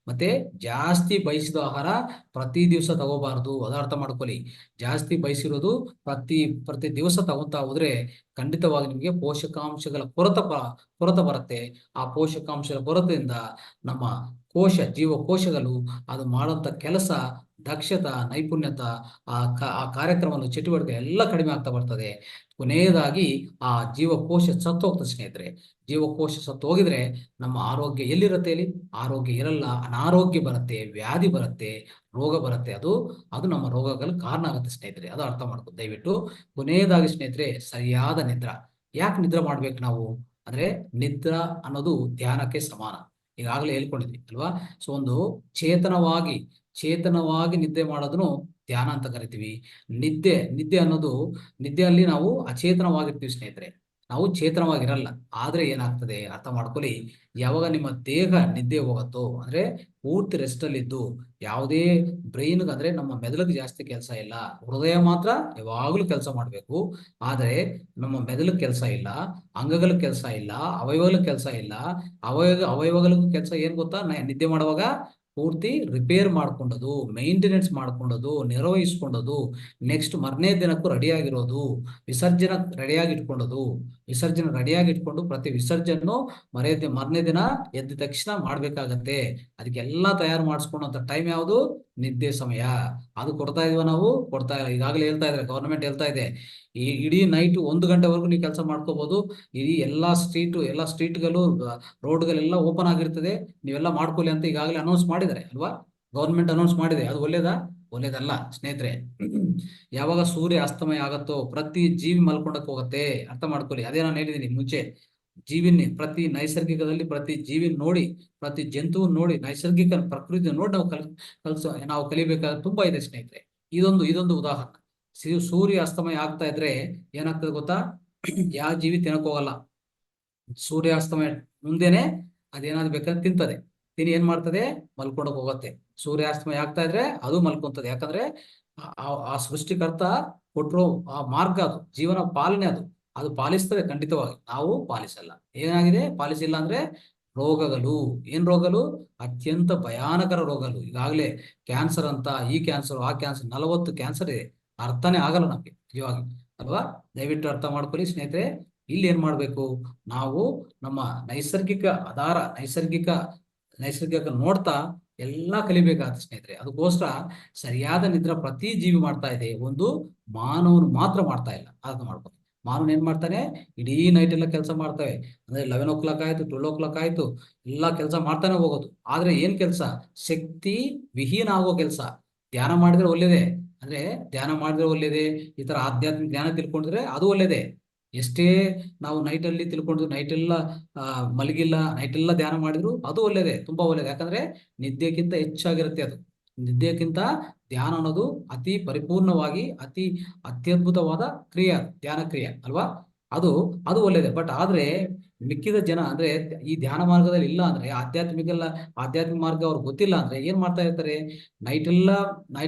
ಮತ್ತೆ ಜಾಸ್ತಿ ಬಯಸಿದ ಆಹಾರ ಪ್ರತಿ ದಿವಸ ತಗೋಬಾರ್ದು, ಅದು ಅರ್ಥ ಮಾಡ್ಕೊಳ್ಳಿ. ಜಾಸ್ತಿ ಬಯಸಿರೋದು ಪ್ರತಿ ಪ್ರತಿ ದಿವಸ ತಗೊಂತಾ ಹೋದ್ರೆ ಖಂಡಿತವಾಗಿ ನಿಮಗೆ ಪೋಷಕಾಂಶಗಳ ಕೊರತೆ ಬರುತ್ತೆ. ಆ ಪೋಷಕಾಂಶಗಳ ಕೊರತೆಯಿಂದ ನಮ್ಮ ಜೀವಕೋಶಗಳು ಅದು ಮಾಡುವಂತ ಕೆಲಸ, ದಕ್ಷತಾ, ನೈಪುಣ್ಯತ, ಆ ಕಾರ್ಯಕ್ರಮದ ಚಟುವಟಿಕೆ ಎಲ್ಲ ಕಡಿಮೆ ಆಗ್ತಾ ಬರ್ತದೆ. ಕೊನೆಯದಾಗಿ ಆ ಜೀವಕೋಶ ಸತ್ತು ಹೋಗ್ತದೆ ಸ್ನೇಹಿತರೆ. ಜೀವಕೋಶ ಸತ್ತು ಹೋಗಿದ್ರೆ ನಮ್ಮ ಆರೋಗ್ಯ ಎಲ್ಲಿರುತ್ತೆ? ಇಲ್ಲಿ ಆರೋಗ್ಯ ಇರಲ್ಲ, ಅನಾರೋಗ್ಯ ಬರುತ್ತೆ, ವ್ಯಾಧಿ ಬರುತ್ತೆ, ರೋಗ ಬರುತ್ತೆ. ಅದು ನಮ್ಮ ರೋಗಗಳ ಕಾರಣ ಆಗುತ್ತೆ ಸ್ನೇಹಿತರೆ. ಅದು ಅರ್ಥ ಮಾಡ್ಕೊ ದಯವಿಟ್ಟು. ಕೊನೆಯದಾಗಿ ಸ್ನೇಹಿತರೆ, ಸರಿಯಾದ ನಿದ್ರಾ. ಯಾಕೆ ನಿದ್ರೆ ಮಾಡ್ಬೇಕು ನಾವು ಅಂದ್ರೆ, ನಿದ್ರಾ ಅನ್ನೋದು ಧ್ಯಾನಕ್ಕೆ ಸಮಾನ. ಈಗಾಗಲೇ ಹೇಳ್ಕೊಂಡಿದ್ವಿ ಅಲ್ವಾ? ಸೊ ಒಂದು ಚೇತನವಾಗಿ ನಿದ್ದೆ ಮಾಡೋದನ್ನು ಧ್ಯಾನ ಅಂತ ಕರಿತೀವಿ. ನಿದ್ದೆ ಅನ್ನೋದು, ನಿದ್ದೆಯಲ್ಲಿ ನಾವು ಅಚೇತನವಾಗಿರ್ತೀವಿ ಸ್ನೇಹಿತರೆ, ನಾವು ಚೇತನವಾಗಿರಲ್ಲ. ಆದ್ರೆ ಏನಾಗ್ತದೆ ಅರ್ಥ ಮಾಡ್ಕೊಳ್ಳಿ. ಯಾವಾಗ ನಿಮ್ಮ ದೇಹ ನಿದ್ದೆ ಹೋಗತ್ತೋ ಅಂದ್ರೆ ಪೂರ್ತಿ ರೆಸ್ಟ್ ಅಲ್ಲಿ ಇದ್ದು, ಯಾವುದೇ ಬ್ರೈನ್ ಅಂದ್ರೆ ನಮ್ಮ ಮೆದುಳಿಗೆ ಜಾಸ್ತಿ ಕೆಲಸ ಇಲ್ಲ, ಹೃದಯ ಮಾತ್ರ ಯಾವಾಗಲೂ ಕೆಲಸ ಮಾಡ್ಬೇಕು. ಆದ್ರೆ ನಮ್ಮ ಮೆದುಳಿಗೆ ಕೆಲಸ ಇಲ್ಲ, ಅಂಗಗಳಿಗೆ ಕೆಲಸ ಇಲ್ಲ, ಅವಯವಗಳಿಗೆ ಕೆಲಸ ಇಲ್ಲ. ಅವಯವಗಳಿಗೂ ಕೆಲಸ ಏನ್ ಗೊತ್ತಾ? ನಿದ್ದೆ ಮಾಡುವಾಗ ಪೂರ್ತಿ ರಿಪೇರ್ ಮಾಡ್ಕೊಂಡದು, ಮೈಂಟೆನೆನ್ಸ್ ಮಾಡ್ಕೊಂಡದು, ನಿರ್ವಹಿಸ್ಕೊಂಡದು, ನೆಕ್ಸ್ಟ್ ಮರನೇ ದಿನಕ್ಕೂ ರೆಡಿಯಾಗಿರೋದು, ವಿಸರ್ಜನೆ ರೆಡಿಯಾಗಿ ಇಟ್ಕೊಂಡು ಪ್ರತಿ ವಿಸರ್ಜನೆ ಮರನೇ ದಿನ ಎದ್ದ ತಕ್ಷಣ ಮಾಡ್ಬೇಕಾಗತ್ತೆ. ಅದಕ್ಕೆಲ್ಲ ತಯಾರು ಮಾಡಿಸ್ಕೊಂಡಂತ ಟೈಮ್ ಯಾವುದು? ನಿದ್ದೆ ಸಮಯ. ಅದು ಕೊಡ್ತಾ ಇದೀವ ನಾವು? ಕೊಡ್ತಾ ಇಲ್ಲ. ಈಗಾಗಲೇ ಹೇಳ್ತಾ ಇದ್ದಾರೆ, ಗವರ್ನಮೆಂಟ್ ಹೇಳ್ತಾ ಇದೆ, ಈ ಇಡೀ ನೈಟ್ 1 ಗಂಟೆವರೆಗೂ ನೀವು ಕೆಲಸ ಮಾಡ್ಕೋಬಹುದು. ಇಡೀ ಎಲ್ಲಾ ಸ್ಟ್ರೀಟ್ಗಳು, ರೋಡ್ಗಳೆಲ್ಲ ಓಪನ್ ಆಗಿರ್ತದೆ, ನೀವೆಲ್ಲ ಮಾಡ್ಕೊಳ್ಳಿ ಅಂತ ಈಗಾಗಲೇ ಅನೌನ್ಸ್ ಮಾಡಿದ್ದಾರೆ ಅಲ್ವಾ? ಗವರ್ನಮೆಂಟ್ ಅನೌನ್ಸ್ ಮಾಡಿದೆ. ಅದು ಒಳ್ಳೇದಾ? ಒಳ್ಳೇದಲ್ಲ ಸ್ನೇಹಿತರೆ. ಯಾವಾಗ ಸೂರ್ಯ ಅಸ್ತಮಯ ಆಗತ್ತೋ ಪ್ರತಿ ಜೀವಿ ಮಲ್ಕೊಂಡಕ್ಕೆ ಹೋಗುತ್ತೆ. ಅರ್ಥ ಮಾಡ್ಕೊಳ್ಳಿ. ಅದೇ ನಾನು ಹೇಳಿದ್ದೀನಿ ಮುಂಚೆ. ಪ್ರತಿ ನೈಸರ್ಗಿಕದಲ್ಲಿ ಪ್ರತಿ ಜೀವಿ ನೋಡಿ, ಪ್ರತಿ ಜಂತುವು ನೋಡಿ, ನೈಸರ್ಗಿಕ ಪ್ರಕೃತಿ ನೋಡಿ ನಾವು ಕಲಿಬೇಕಾದ ತುಂಬಾ ಇದೆ ಸ್ನೇಹಿತರೆ. ಇದೊಂದು ಉದಾಹರಣೆ. ಸೂರ್ಯ ಅಸ್ತಮಯ ಆಗ್ತಾ ಇದ್ರೆ ಏನಾಗ್ತದೆ ಗೊತ್ತಾ? ಯಾವ ಜೀವಿ ತಿನ್ನಕ್ ಹೋಗಲ್ಲ. ಸೂರ್ಯಾಸ್ತಮಯ ಮುಂದೆನೆ ಅದೇನಾದ್ರು ಬೇಕಾದ್ರೆ ತಿಂತದೆ. ಏನ್ ಮಾಡ್ತದೆ? ಮಲ್ಕೊಂಡೋಗಿ ಹೋಗುತ್ತೆ. ಸೂರ್ಯಾಸ್ತಮಯ ಆಗ್ತಾ ಇದ್ರೆ ಅದು ಮಲ್ಕೊಂತದೆ. ಯಾಕಂದ್ರೆ ಆ ಸೃಷ್ಟಿಕರ್ತ ಕೊಟ್ಟರು ಆ ಮಾರ್ಗ, ಅದು ಜೀವನ ಪಾಲನೆ, ಅದು ಪಾಲಿಸ್ತದೆ ಖಂಡಿತವಾಗಿ. ನಾವು ಪಾಲಿಸಲ್ಲ. ಏನಾಗಿದೆ? ಪಾಲಿಸಿಲ್ಲ ಅಂದ್ರೆ ರೋಗಗಳು. ಏನ್ ರೋಗಗಳು? ಅತ್ಯಂತ ಭಯಾನಕರ ರೋಗಗಳು. ಈಗಾಗಲೇ ಕ್ಯಾನ್ಸರ್ ಅಂತ, ಈ ಕ್ಯಾನ್ಸರ್, ಆ ಕ್ಯಾನ್ಸರ್, 40 ಕ್ಯಾನ್ಸರ್ ಇದೆ. ಅರ್ಥನೇ ಆಗಲ್ಲ ನಮ್ಗೆ ನಿಜವಾಗಿ ಅಲ್ವಾ? ದಯವಿಟ್ಟು ಅರ್ಥ ಮಾಡ್ಕೊಳ್ಳಿ ಸ್ನೇಹಿತರೆ. ಇಲ್ಲಿ ಏನ್ ಮಾಡ್ಬೇಕು? ನಾವು ನಮ್ಮ ನೈಸರ್ಗಿಕ ನೋಡ್ತಾ ಎಲ್ಲಾ ಕಲಿಬೇಕಾದ ಸ್ನೇಹಿತರೆ. ಅದಕ್ಕೋಸ್ಕರ ಸರಿಯಾದ ನಿದ್ರೆ ಪ್ರತಿ ಜೀವಿ ಮಾಡ್ತಾ ಇದೆ, ಒಂದು ಮಾನವನು ಮಾತ್ರ ಮಾಡ್ತಾ ಇಲ್ಲ. ಅರ್ಥ ಮಾಡ್ಕೊಂಡು, ಮಾನವನ್ ಏನ್ ಮಾಡ್ತಾನೆ? ಇಡೀ ನೈಟ್ ಎಲ್ಲ ಕೆಲಸ ಮಾಡ್ತವೆ. ಅಂದ್ರೆ 11 ಆಯ್ತು, 12 ಆಯ್ತು, ಎಲ್ಲಾ ಕೆಲಸ ಮಾಡ್ತಾನೆ ಹೋಗೋದು. ಆದ್ರೆ ಏನ್ ಕೆಲಸ? ಶಕ್ತಿ ವಿಹೀನ ಆಗೋ ಕೆಲಸ. ಧ್ಯಾನ ಮಾಡಿದ್ರೆ ಒಳ್ಳೇದೇ, ಈ ತರ ಆಧ್ಯಾತ್ಮಿಕ ಜ್ಞಾನ ತಿಳ್ಕೊಂಡ್ರೆ ಅದು ಒಳ್ಳೇದೇ. ಎಷ್ಟೇ ನಾವು ನೈಟಲ್ಲಿ ತಿಳ್ಕೊಂಡು ನೈಟೆಲ್ಲ ಮಲಗಿಲ್ಲ, ನೈಟೆಲ್ಲ ಧ್ಯಾನ ಮಾಡಿದ್ರು ಅದು ಒಳ್ಳೇದೇ, ತುಂಬಾ ಒಳ್ಳೇದು. ಯಾಕಂದ್ರೆ ನಿದ್ದೆಗಿಂತ ಹೆಚ್ಚಾಗಿರುತ್ತೆ ಅದು. ನಿದ್ದೆಗಿಂತ ಧ್ಯಾನ ಅನ್ನೋದು ಅತಿ ಪರಿಪೂರ್ಣವಾಗಿ, ಅತಿ ಅತ್ಯದ್ಭುತವಾದ ಕ್ರಿಯೆ, ಧ್ಯಾನ ಕ್ರಿಯೆ ಅಲ್ವಾ? ಅದು ಒಳ್ಳೇದೇ. ಬಟ್ ಆದ್ರೆ ಮಿಕ್ಕಿದ ಜನ ಅಂದ್ರೆ ಈ ಧ್ಯಾನ ಮಾರ್ಗದಲ್ಲಿ ಇಲ್ಲ ಅಂದ್ರೆ, ಆಧ್ಯಾತ್ಮಿಕ ಮಾರ್ಗ ಅವ್ರಿಗೆ ಗೊತ್ತಿಲ್ಲ ಅಂದ್ರೆ ಏನ್ ಮಾಡ್ತಾ ಇರ್ತಾರೆ? ನೈಟೆಲ್ಲ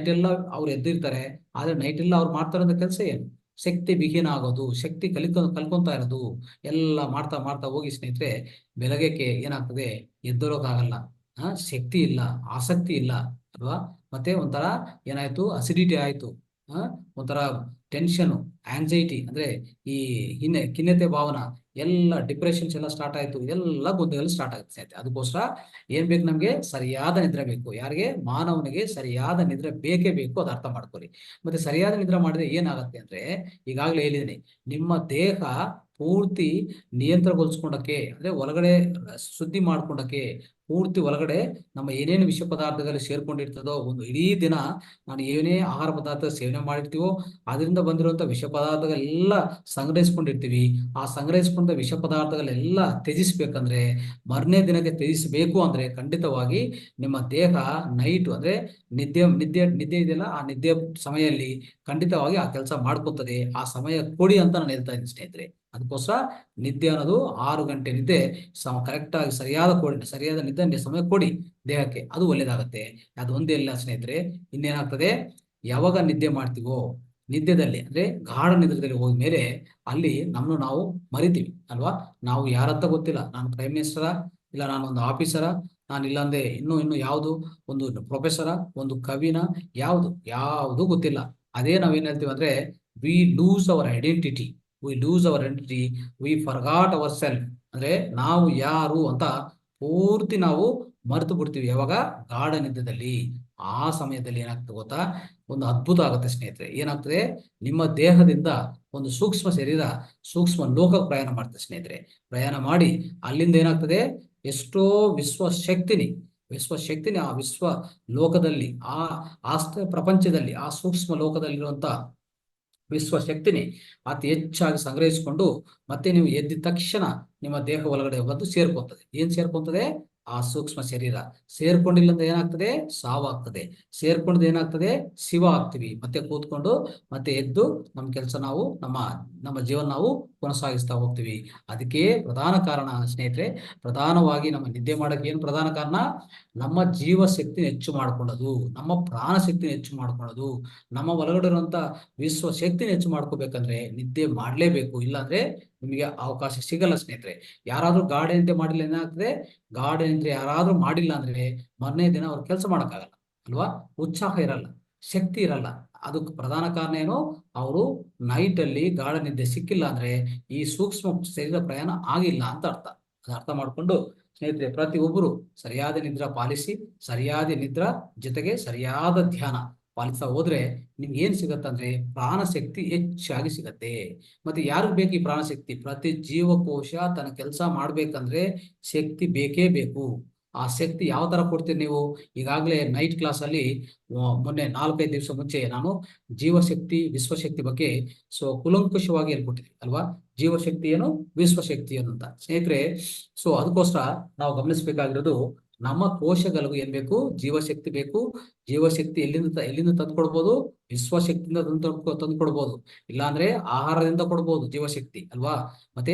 ಅವ್ರು ಎದ್ದಿರ್ತಾರೆ. ಆದ್ರೆ ನೈಟೆಲ್ಲ ಅವ್ರು ಮಾಡ್ತಾ ಕೆಲಸ ಏನು? ಶಕ್ತಿ ವಿಹೀನ ಆಗೋದು, ಶಕ್ತಿ ಕಲ್ಕೊಂತಾ ಇರೋದು. ಎಲ್ಲ ಮಾಡ್ತಾ ಮಾಡ್ತಾ ಹೋಗಿ ಸ್ನೇಹಿತರೆ, ಬೆಳಗ್ಗೆಗೆ ಏನಾಗ್ತದೆ? ಎದ್ದೋರೋಕ್ಕಾಗಲ್ಲ. ಶಕ್ತಿ ಇಲ್ಲ, ಆಸಕ್ತಿ ಇಲ್ಲ ಅಲ್ವಾ? ಮತ್ತೆ ಒಂಥರ ಏನಾಯ್ತು? ಅಸಿಡಿಟಿ ಆಯ್ತು. ಒಂಥರ ಟೆನ್ಷನ್, ಆಂಗ್ಸೈಟಿ ಅಂದ್ರೆ ಈ ಖಿನ್ನತೆ ಭಾವನ, ಎಲ್ಲ ಡಿಪ್ರೆಷನ್ಸ್ ಎಲ್ಲ ಸ್ಟಾರ್ಟ್ ಆಯ್ತು. ಎಲ್ಲ ಗೊಂದಲ ಸ್ಟಾರ್ಟ್ ಆಗುತ್ತೆ. ಅದಕ್ಕೋಸ್ಕರ ಏನ್ ಬೇಕು? ನಮ್ಗೆ ಸರಿಯಾದ ನಿದ್ರೆ ಬೇಕು. ಯಾರಿಗೆ? ಮಾನವನಿಗೆ ಸರಿಯಾದ ನಿದ್ರೆ ಬೇಕೇ ಬೇಕು. ಅದು ಅರ್ಥ ಮಾಡ್ಕೊಳ್ಳಿ. ಮತ್ತೆ ಸರಿಯಾದ ನಿದ್ರೆ ಮಾಡಿದ್ರೆ ಏನಾಗುತ್ತೆ ಅಂದ್ರೆ, ಈಗಾಗಲೇ ಹೇಳಿದೀನಿ, ನಿಮ್ಮ ದೇಹ ಪೂರ್ತಿ ನಿಯಂತ್ರಣಗೊಳಿಸ್ಕೊಂಡಕ್ಕೆ, ಅಂದ್ರೆ ಒಳಗಡೆ ಶುದ್ಧಿ ಮಾಡ್ಕೊಂಡಕ್ಕೆ, ಪೂರ್ತಿ ಒಳಗಡೆ ನಮ್ಮ ಏನೇನು ವಿಷ ಪದಾರ್ಥಗಳು ಸೇರ್ಕೊಂಡಿರ್ತದೋ, ಒಂದು ಇಡೀ ದಿನ ನಾನು ಏನೇ ಆಹಾರ ಪದಾರ್ಥ ಸೇವನೆ ಮಾಡಿರ್ತೀವೋ ಅದರಿಂದ ಬಂದಿರುವಂತ ವಿಷ ಪದಾರ್ಥಗಳೆಲ್ಲ ಸಂಗ್ರಹಿಸ್ಕೊಂಡಿರ್ತೀವಿ. ಆ ಸಂಗ್ರಹಿಸ್ಕೊಂಡ ವಿಷ ಪದಾರ್ಥಗಳೆಲ್ಲ ತ್ಯಜಿಸ್ಬೇಕಂದ್ರೆ, ಮರನೇ ದಿನಕ್ಕೆ ತ್ಯಜಿಸಬೇಕು ಅಂದ್ರೆ ಖಂಡಿತವಾಗಿ ನಿಮ್ಮ ದೇಹ ನೈಟ್ ಅಂದ್ರೆ ನಿದ್ದೆ ಇದೆಯಲ್ಲ, ಆ ನಿದ್ದೆ ಸಮಯದಲ್ಲಿ ಖಂಡಿತವಾಗಿ ಆ ಕೆಲಸ ಮಾಡ್ಕೊತದೆ. ಆ ಸಮಯ ಕೊಡಿ ಅಂತ ನಾನು ಹೇಳ್ತಾ ಇದ್ದೀನಿ ಸ್ನೇಹಿತರೆ. ಅದಕ್ಕೋಸ್ಕರ ನಿದ್ದೆ ಅನ್ನೋದು 6 ಗಂಟೆ ನಿದ್ದೆ ಕರೆಕ್ಟ್ ಆಗಿ ಸರಿಯಾದ ನಿದ್ದೆ ಸಮಯ ಕೊಡಿ ದೇಹಕ್ಕೆ, ಅದು ಒಳ್ಳೇದಾಗತ್ತೆ. ಅದು ಒಂದೇ ಇಲ್ಲ ಸ್ನೇಹಿತರೆ, ಇನ್ನೇನಾಗ್ತದೆ, ಯಾವಾಗ ನಿದ್ದೆ ಮಾಡ್ತೀವೋ ನಿದ್ದೆದಲ್ಲಿ ಅಂದ್ರೆ ಗಾಢ ನಿದ್ರೆದಲ್ಲಿ ಹೋದ್ಮೇಲೆ ಅಲ್ಲಿ ನಮ್ಮನ್ನು ನಾವು ಮರಿತೀವಿ ಅಲ್ವಾ. ನಾವು ಯಾರಂತ ಗೊತ್ತಿಲ್ಲ, ನಾನು ಪ್ರೈಮ್ ಮಿನಿಸ್ಟರ, ಇಲ್ಲ ನಾನೊಂದು ಆಫೀಸರ, ನಾನು ಇಲ್ಲಾಂದ್ರೆ ಇನ್ನು ಯಾವುದು ಒಂದು ಪ್ರೊಫೆಸರ, ಒಂದು ಕವಿನ, ಯಾವುದು ಗೊತ್ತಿಲ್ಲ. ಅದೇ ನಾವೇನ್ ಹೇಳ್ತೀವಿ ಅಂದ್ರೆ, we lose our identity, we forgot our self. ಅಂದ್ರೆ ನಾವು ಯಾರು ಅಂತ ಪೂರ್ತಿ ನಾವು ಮರೆತು ಬಿಡ್ತೀವಿ ಯಾವಾಗ, ಗಾಢ ನಿದ್ದೆದಲ್ಲಿ. ಆ ಸಮಯದಲ್ಲಿ ಏನಾಗ್ತದೆ ಗೊತ್ತಾ, ಒಂದು ಅದ್ಭುತ ಆಗುತ್ತೆ ಸ್ನೇಹಿತರೆ. ಏನಾಗ್ತದೆ, ನಿಮ್ಮ ದೇಹದಿಂದ ಒಂದು ಸೂಕ್ಷ್ಮ ಶರೀರ ಸೂಕ್ಷ್ಮ ಲೋಕಕ್ಕೆ ಪ್ರಯಾಣ ಮಾಡ್ತದೆ ಸ್ನೇಹಿತರೆ. ಪ್ರಯಾಣ ಮಾಡಿ ಅಲ್ಲಿಂದ ಏನಾಗ್ತದೆ, ಎಷ್ಟೋ ವಿಶ್ವಶಕ್ತಿನಿ ಆ ವಿಶ್ವ ಲೋಕದಲ್ಲಿ, ಪ್ರಪಂಚದಲ್ಲಿ, ಆ ಸೂಕ್ಷ್ಮ ಲೋಕದಲ್ಲಿರುವಂತ ವಿಶ್ವಶಕ್ತಿನಿ ಅತಿ ಹೆಚ್ಚಾಗಿ ಸಂಗ್ರಹಿಸಿಕೊಂಡು ಮತ್ತೆ ನೀವು ಎದ್ದ ತಕ್ಷಣ ನಿಮ್ಮ ದೇಹ ಒಳಗಡೆ ಬಂದು ಸೇರ್ಕೊಂತದೆ. ಏನ್ ಸೇರ್ಕೊಂತದೆ, ಆ ಸೂಕ್ಷ್ಮ ಶರೀರ. ಸೇರ್ಕೊಂಡಿಲ್ಲ ಅಂದ್ರೆ ಏನಾಗ್ತದೆ, ಸಾವಾಗ್ತದೆ. ಸೇರ್ಕೊಂಡ್ ಏನಾಗ್ತದೆ, ಶಿವ ಆಗ್ತೀವಿ. ಮತ್ತೆ ಕೂತ್ಕೊಂಡು ಮತ್ತೆ ಎದ್ದು ನಮ್ಮ ಕೆಲಸ ನಾವು ನಮ್ಮ ಜೀವನ ನಾವು ಕೊನಸಾಗಿಸ್ತಾ ಹೋಗ್ತೀವಿ. ಅದಕ್ಕೆ ಪ್ರಧಾನ ಕಾರಣ ಸ್ನೇಹಿತರೆ, ಪ್ರಧಾನವಾಗಿ ನಮ್ಮ ನಿದ್ದೆ ಮಾಡಕ್ಕೆ ಏನು ಪ್ರಧಾನ ಕಾರಣ, ನಮ್ಮ ಜೀವ ಶಕ್ತಿನ ಹೆಚ್ಚು ಮಾಡ್ಕೊಳ್ಳೋದು, ನಮ್ಮ ಪ್ರಾಣ ಶಕ್ತಿನ ಹೆಚ್ಚು ಮಾಡ್ಕೊಳ್ಳೋದು, ನಮ್ಮ ಒಳಗಡೆ ಇರುವಂತ ವಿಶ್ವ ಶಕ್ತಿನ ಹೆಚ್ಚು ಮಾಡ್ಕೋಬೇಕಂದ್ರೆ ನಿದ್ದೆ ಮಾಡ್ಲೇಬೇಕು. ಇಲ್ಲಾಂದ್ರೆ ನಿಮಗೆ ಅವಕಾಶ ಸಿಗಲ್ಲ ಸ್ನೇಹಿತರೆ. ಯಾರಾದ್ರೂ ಗಾಢ ನಿದ್ದೆ ಮಾಡಿಲ್ಲ ಏನಾಗ್ತದೆ, ಗಾಢ ನಿದ್ರೆ ಯಾರಾದ್ರೂ ಮಾಡಿಲ್ಲ ಅಂದ್ರೆ ಮರನೇ ದಿನ ಅವ್ರು ಕೆಲಸ ಮಾಡಕ್ಕಾಗಲ್ಲ ಅಲ್ವಾ. ಉತ್ಸಾಹ ಇರಲ್ಲ, ಶಕ್ತಿ ಇರಲ್ಲ. ಅದಕ್ಕೆ ಪ್ರಧಾನ ಕಾರಣ ಏನು, ಅವರು ನೈಟ್ ಅಲ್ಲಿ ಗಾಢ ನಿದ್ದೆ ಸಿಕ್ಕಿಲ್ಲ ಅಂದ್ರೆ ಈ ಸೂಕ್ಷ್ಮ ಶರೀರ ಪ್ರಯಾಣ ಆಗಿಲ್ಲ ಅಂತ ಅರ್ಥ. ಅರ್ಥ ಮಾಡ್ಕೊಂಡು ಸ್ನೇಹಿತರೆ, ಪ್ರತಿಯೊಬ್ಬರು ಸರಿಯಾದ ನಿದ್ರಾ ಪಾಲಿಸಿ, ಸರಿಯಾದ ನಿದ್ರಾ ಜೊತೆಗೆ ಸರಿಯಾದ ಧ್ಯಾನ ಪಾಲಿಸ್ತಾ ಹೋದ್ರೆ ನಿಮ್ಗೆ ಏನ್ ಸಿಗತ್ತಂದ್ರೆ ಪ್ರಾಣ ಶಕ್ತಿ ಹೆಚ್ಚಾಗಿ ಸಿಗತ್ತೆ. ಮತ್ತೆ ಯಾರಿಗ್ ಬೇಕು ಈ ಪ್ರಾಣ ಶಕ್ತಿ, ಪ್ರತಿ ಜೀವಕೋಶ ತನ್ನ ಕೆಲಸ ಮಾಡ್ಬೇಕಂದ್ರೆ ಶಕ್ತಿ ಬೇಕೇ ಬೇಕು. ಆ ಶಕ್ತಿ ಯಾವ ತರ ಕೊಡ್ತೀರಿ ನೀವು, ಈಗಾಗಲೇ ನೈಟ್ ಕ್ಲಾಸ್ ಅಲ್ಲಿ ಮೊನ್ನೆ 4-5 ದಿವಸ ಮುಂಚೆ ನಾನು ಜೀವಶಕ್ತಿ ವಿಶ್ವಶಕ್ತಿ ಬಗ್ಗೆ ಕುಲಂಕುಷವಾಗಿ ಹೇಳ್ಕೊಟ್ಟಿದ್ವಿ ಅಲ್ವಾ. ಜೀವಶಕ್ತಿ ಏನು, ವಿಶ್ವಶಕ್ತಿ ಏನು ಅಂತ ಸ್ನೇಹಿತರೆ. ಅದಕ್ಕೋಸ್ಕರ ನಾವು ಗಮನಿಸಬೇಕಾಗಿರೋದು, ನಮ್ಮ ಕೋಶಗಳಿಗೂ ಏನ್ ಬೇಕು, ಜೀವಶಕ್ತಿ ಬೇಕು. ಜೀವಶಕ್ತಿ ಎಲ್ಲಿಂದ ತಂದ್ಕೊಡ್ಬೋದು, ವಿಶ್ವಶಕ್ತಿಯಿಂದ ತಂದ್ಕೊಡ್ಬೋದು. ಇಲ್ಲಾಂದ್ರೆ ಆಹಾರದಿಂದ ಕೊಡ್ಬೋದು ಜೀವಶಕ್ತಿ ಅಲ್ವಾ. ಮತ್ತೆ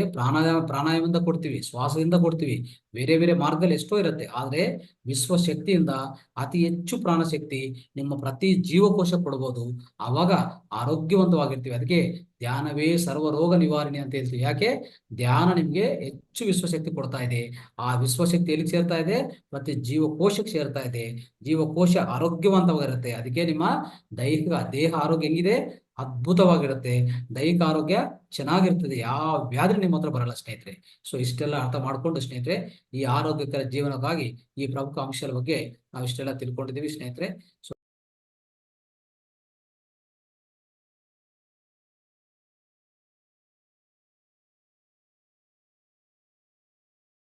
ಪ್ರಾಣಾಯಾಮದಿಂದ ಕೊಡ್ತೀವಿ, ಶ್ವಾಸದಿಂದ ಕೊಡ್ತೀವಿ, ಬೇರೆ ಬೇರೆ ಮಾರ್ಗದಲ್ಲಿ ಎಷ್ಟೋ ಇರುತ್ತೆ. ಆದ್ರೆ ವಿಶ್ವಶಕ್ತಿಯಿಂದ ಅತಿ ಹೆಚ್ಚು ಪ್ರಾಣಶಕ್ತಿ ನಿಮ್ಮ ಪ್ರತಿ ಜೀವಕೋಶ ಕೊಡ್ಬೋದು. ಆವಾಗ ಆರೋಗ್ಯವಂತವಾಗಿರ್ತೀವಿ. ಅದಕ್ಕೆ ಧ್ಯಾನವೇ ಸರ್ವ ರೋಗ ನಿವಾರಣೆ ಅಂತ ಹೇಳ್ತೀವಿ. ಯಾಕೆ, ಧ್ಯಾನ ನಿಮ್ಗೆ ಹೆಚ್ಚು ವಿಶ್ವಶಕ್ತಿ ಕೊಡ್ತಾ ಇದೆ. ಆ ವಿಶ್ವಶಕ್ತಿ ಎಲ್ಲಿಗೆ ಸೇರ್ತಾ ಇದೆ, ಪ್ರತಿ ಜೀವಕೋಶಕ್ಕೆ ಸೇರ್ತಾ ಇದೆ. ಜೀವಕೋಶ ಆರೋಗ್ಯವಂತವಾಗಿರುತ್ತೆ. ಅದಕ್ಕೆ ನಿಮ್ಮ ದೇಹ ಆರೋಗ್ಯ ಹೆಂಗಿದೆ, ಅದ್ಭುತವಾಗಿರುತ್ತೆ. ದೈಹಿಕ ಆರೋಗ್ಯ ಚೆನ್ನಾಗಿರ್ತದೆ, ಯಾವ ವ್ಯಾಧಿ ನಿಮ್ಮ ಹತ್ರ ಬರಲ್ಲ ಸ್ನೇಹಿತರೆ. ಇಷ್ಟೆಲ್ಲ ಅರ್ಥ ಮಾಡ್ಕೊಂಡು ಸ್ನೇಹಿತರೆ, ಈ ಆರೋಗ್ಯಕರ ಜೀವನಕ್ಕಾಗಿ ಈ ಪ್ರಮುಖ ಅಂಶಗಳ ಬಗ್ಗೆ ನಾವು ಇಷ್ಟೆಲ್ಲ ತಿಳ್ಕೊಂಡಿದ್ದೀವಿ ಸ್ನೇಹಿತರೆ.